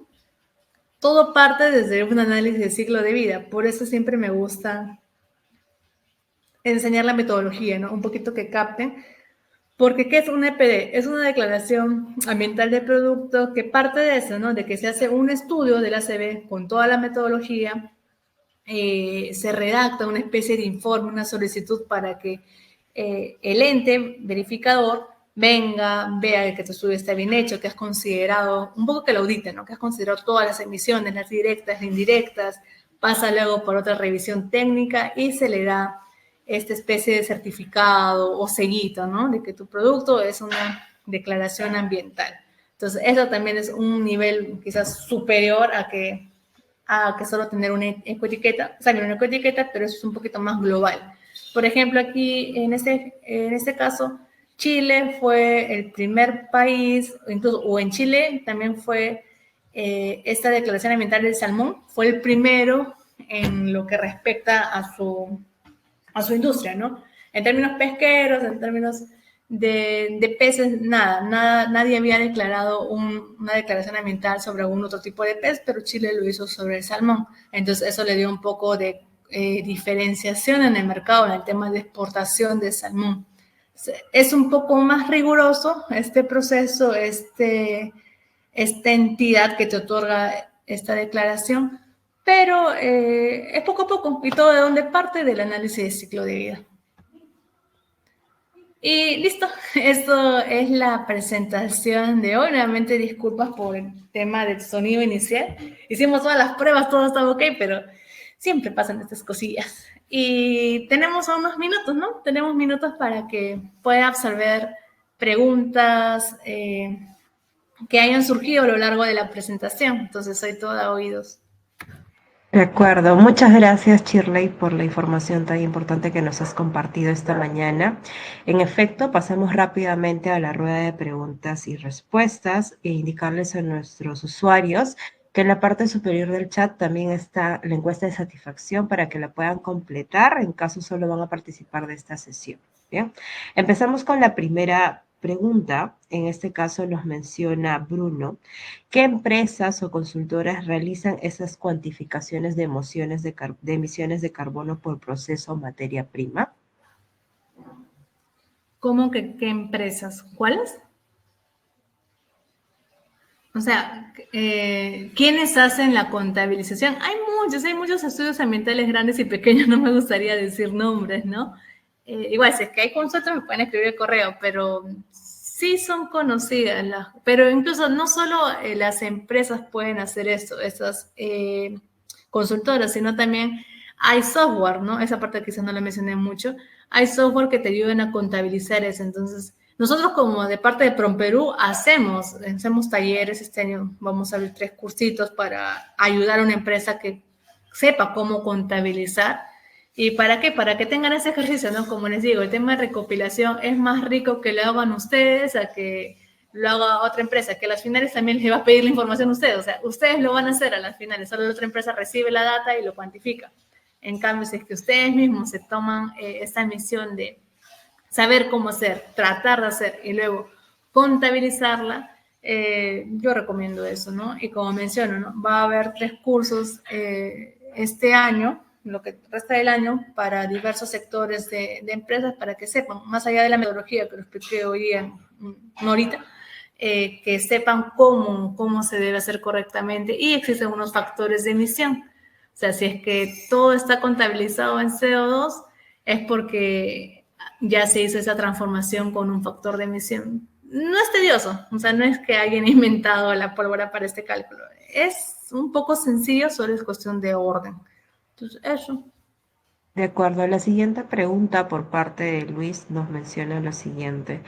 Todo parte desde un análisis de ciclo de vida. Por eso siempre me gusta enseñar la metodología, ¿no? Un poquito que capten. Porque, ¿qué es un EPD? Es una declaración ambiental de producto que parte de eso, ¿no? De que se hace un estudio del ACB con toda la metodología, se redacta una especie de informe, una solicitud para que el ente verificador venga, vea que tu estudio está bien hecho, que has considerado, un poco que lo audite, ¿no? Que has considerado todas las emisiones, las directas, las indirectas, pasa luego por otra revisión técnica y se le da esta especie de certificado o sellito, ¿no? De que tu producto es una declaración ambiental. Entonces, eso también es un nivel quizás superior a que solo tener una ecoetiqueta, o sea, una ecoetiqueta, pero eso es un poquito más global. Por ejemplo, aquí en este caso, Chile fue el primer país, incluso, o en Chile también fue esta declaración ambiental del salmón, fue el primero en lo que respecta a su industria, ¿no? En términos pesqueros, en términos de peces, nadie había declarado una declaración ambiental sobre algún otro tipo de pez, pero Chile lo hizo sobre el salmón. Entonces eso le dio un poco de diferenciación en el mercado, en el tema de exportación de salmón. Es un poco más riguroso este proceso, esta entidad que te otorga esta declaración, pero es poco a poco, y todo de donde parte del análisis de ciclo de vida. Y listo, esto es la presentación de hoy. Nuevamente disculpas por el tema del sonido inicial. Hicimos todas las pruebas, todo estaba ok, pero siempre pasan estas cosillas. Y tenemos unos minutos, ¿no? Tenemos minutos para que pueda absorber preguntas que hayan surgido a lo largo de la presentación. Entonces, soy toda oídos. De acuerdo, muchas gracias Shirley por la información tan importante que nos has compartido esta mañana. En efecto, pasamos rápidamente a la rueda de preguntas y respuestas e indicarles a nuestros usuarios que en la parte superior del chat también está la encuesta de satisfacción para que la puedan completar en caso solo van a participar de esta sesión. Bien, empezamos con la primera pregunta. En este caso nos menciona Bruno. ¿Qué empresas o consultoras realizan esas cuantificaciones de emisiones de carbono por proceso o materia prima? ¿Cómo que qué empresas? ¿Cuáles? O sea, ¿quiénes hacen la contabilización? Hay muchos estudios ambientales grandes y pequeños, no me gustaría decir nombres, ¿no? Igual, si es que hay consultas, me pueden escribir el correo, pero sí son conocidas, pero incluso no solo las empresas pueden hacer esto, estas consultoras, sino también hay software, ¿no? Esa parte quizás no la mencioné mucho. Hay software que te ayudan a contabilizar eso, entonces nosotros como de parte de PROMPERÚ hacemos talleres. Este año vamos a abrir 3 cursitos para ayudar a una empresa que sepa cómo contabilizar. ¿Y para qué? Para que tengan ese ejercicio, ¿no? Como les digo, el tema de recopilación es más rico que lo hagan ustedes a que lo haga otra empresa, que a las finales también les va a pedir la información a ustedes. O sea, ustedes lo van a hacer a las finales, solo la otra empresa recibe la data y lo cuantifica. En cambio, si es que ustedes mismos se toman esta misión de saber cómo hacer, tratar de hacer y luego contabilizarla, yo recomiendo eso, ¿no? Y como menciono, ¿no? Va a haber 3 cursos este año, lo que resta del año, para diversos sectores de empresas, para que sepan, más allá de la metodología que lo expliqué hoy no ahorita, que sepan cómo se debe hacer correctamente, y existen unos factores de emisión. O sea, si es que todo está contabilizado en CO2, es porque ya se hizo esa transformación con un factor de emisión. No es tedioso, o sea, no es que alguien ha inventado la pólvora para este cálculo. Es un poco sencillo, solo es cuestión de orden. Entonces, eso. De acuerdo, la siguiente pregunta por parte de Luis nos menciona lo siguiente.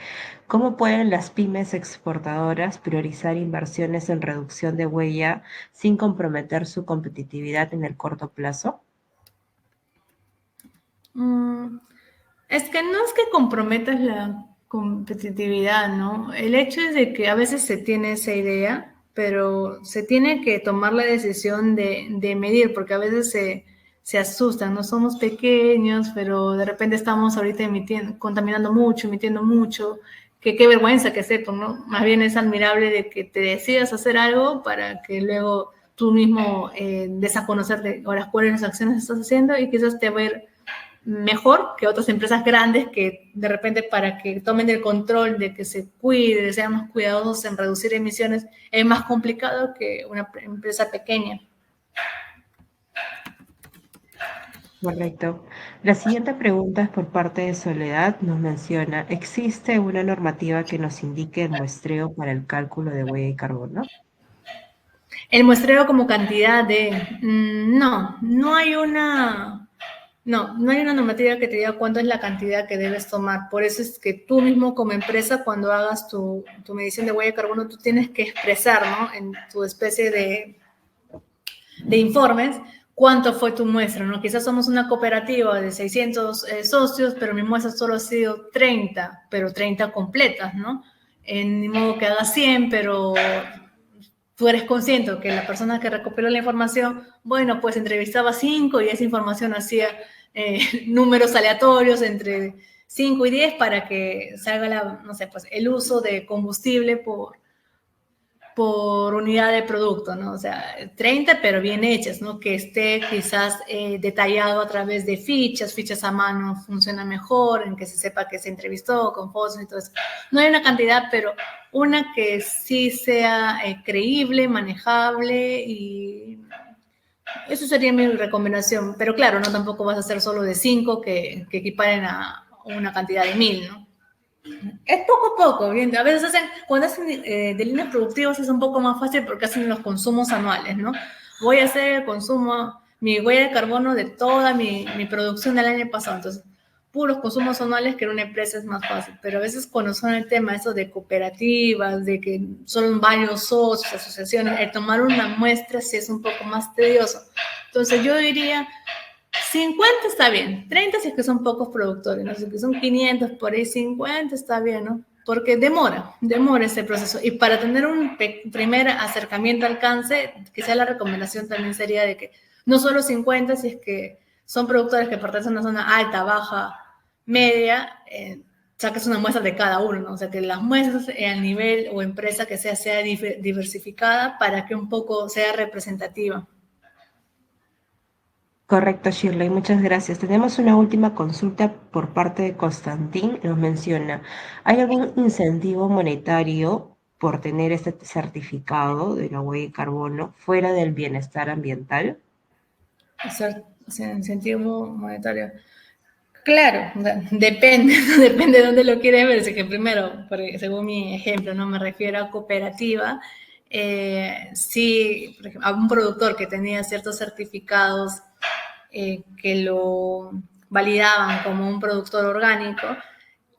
¿Cómo pueden las pymes exportadoras priorizar inversiones en reducción de huella sin comprometer su competitividad en el corto plazo? Es que no es que comprometas la competitividad, ¿no? El hecho es de que a veces se tiene esa idea, pero se tiene que tomar la decisión de medir, porque a veces se asustan, ¿no? Somos pequeños, pero de repente estamos ahorita contaminando mucho, emitiendo mucho, que qué vergüenza que sepan, ¿no? Más bien es admirable de que te decidas hacer algo para que luego tú mismo des a conocer de ahora cuáles acciones estás haciendo y quizás te va a ir mejor que otras empresas grandes que de repente para que tomen el control de que se cuide, sean más cuidadosos en reducir emisiones, es más complicado que una empresa pequeña. Correcto. La siguiente pregunta es por parte de Soledad. Nos menciona, ¿existe una normativa que nos indique el muestreo para el cálculo de huella de carbono? El muestreo como cantidad de... no hay una... No hay una normativa que te diga cuánto es la cantidad que debes tomar. Por eso es que tú mismo como empresa, cuando hagas tu medición de huella de carbono, tú tienes que expresar, ¿no? En tu especie de informes, cuánto fue tu muestra, ¿no? Quizás somos una cooperativa de 600 socios, pero mi muestra solo ha sido 30, pero 30 completas, ¿no? Ni modo que haga 100, pero tú eres consciente que la persona que recopiló la información, bueno, pues entrevistaba 5 y esa información hacía números aleatorios entre 5 y 10 para que salga no sé, pues el uso de combustible por unidad de producto, ¿no? O sea, 30, pero bien hechas, ¿no? Que esté quizás detallado a través de fichas a mano funciona mejor, en que se sepa que se entrevistó con fotos y todo eso. No hay una cantidad, pero una que sí sea creíble, manejable, y eso sería mi recomendación. Pero claro, no tampoco vas a hacer solo de 5 que equiparen a una cantidad de 1000, ¿no? Es poco a poco, bien. A veces cuando hacen de líneas productivas es un poco más fácil porque hacen los consumos anuales, ¿no? Voy a hacer el consumo, mi huella de carbono de toda mi producción del año pasado. Entonces, puros consumos anuales que en una empresa es más fácil. Pero a veces cuando son el tema eso de cooperativas, de que son varios socios, asociaciones, el tomar una muestra sí es un poco más tedioso. Entonces, yo diría 50 está bien, 30 si es que son pocos productores, no sé, que son 500, por ahí 50 está bien, ¿no? Porque demora ese proceso. Y para tener un primer acercamiento al alcance, quizá la recomendación también sería de que no solo 50, si es que son productores que pertenecen a una zona alta, baja, media, saques una muestra de cada uno, ¿no? O sea, que las muestras al nivel o empresa que sea diversificada para que un poco sea representativa. Correcto, Shirley, muchas gracias. Tenemos una última consulta por parte de Constantín. Nos menciona, ¿hay algún incentivo monetario por tener este certificado de la huella de carbono fuera del bienestar ambiental? O sea, incentivo monetario. Claro, o sea, depende, ¿no? Depende de dónde lo quieres ver. Es que primero, según mi ejemplo, no me refiero a cooperativa. Sí, por ejemplo, a un productor que tenía ciertos certificados que lo validaban como un productor orgánico,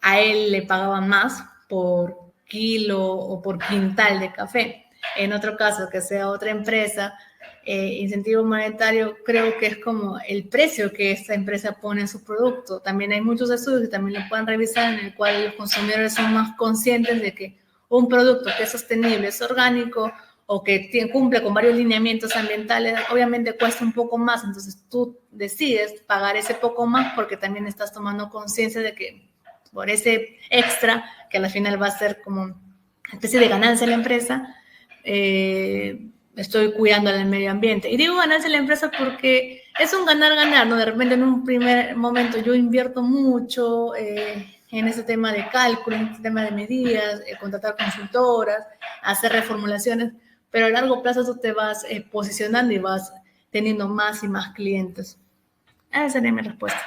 a él le pagaban más por kilo o por quintal de café. En otro caso, que sea otra empresa, incentivo monetario creo que es como el precio que esta empresa pone en su producto. También hay muchos estudios que también lo pueden revisar, en el cual los consumidores son más conscientes de que un producto que es sostenible, es orgánico o que cumple con varios lineamientos ambientales, obviamente cuesta un poco más, entonces tú decides pagar ese poco más porque también estás tomando conciencia de que por ese extra, que al final va a ser como una especie de ganancia de la empresa, estoy cuidando al medio ambiente. Y digo ganancia de la empresa porque es un ganar-ganar, ¿no? De repente en un primer momento yo invierto mucho en ese tema de cálculo, en este tema de medidas, contratar consultoras, hacer reformulaciones, pero a largo plazo tú te vas posicionando y vas teniendo más y más clientes. Esa sería mi respuesta.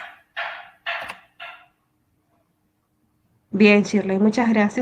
Bien, Shirley, muchas gracias.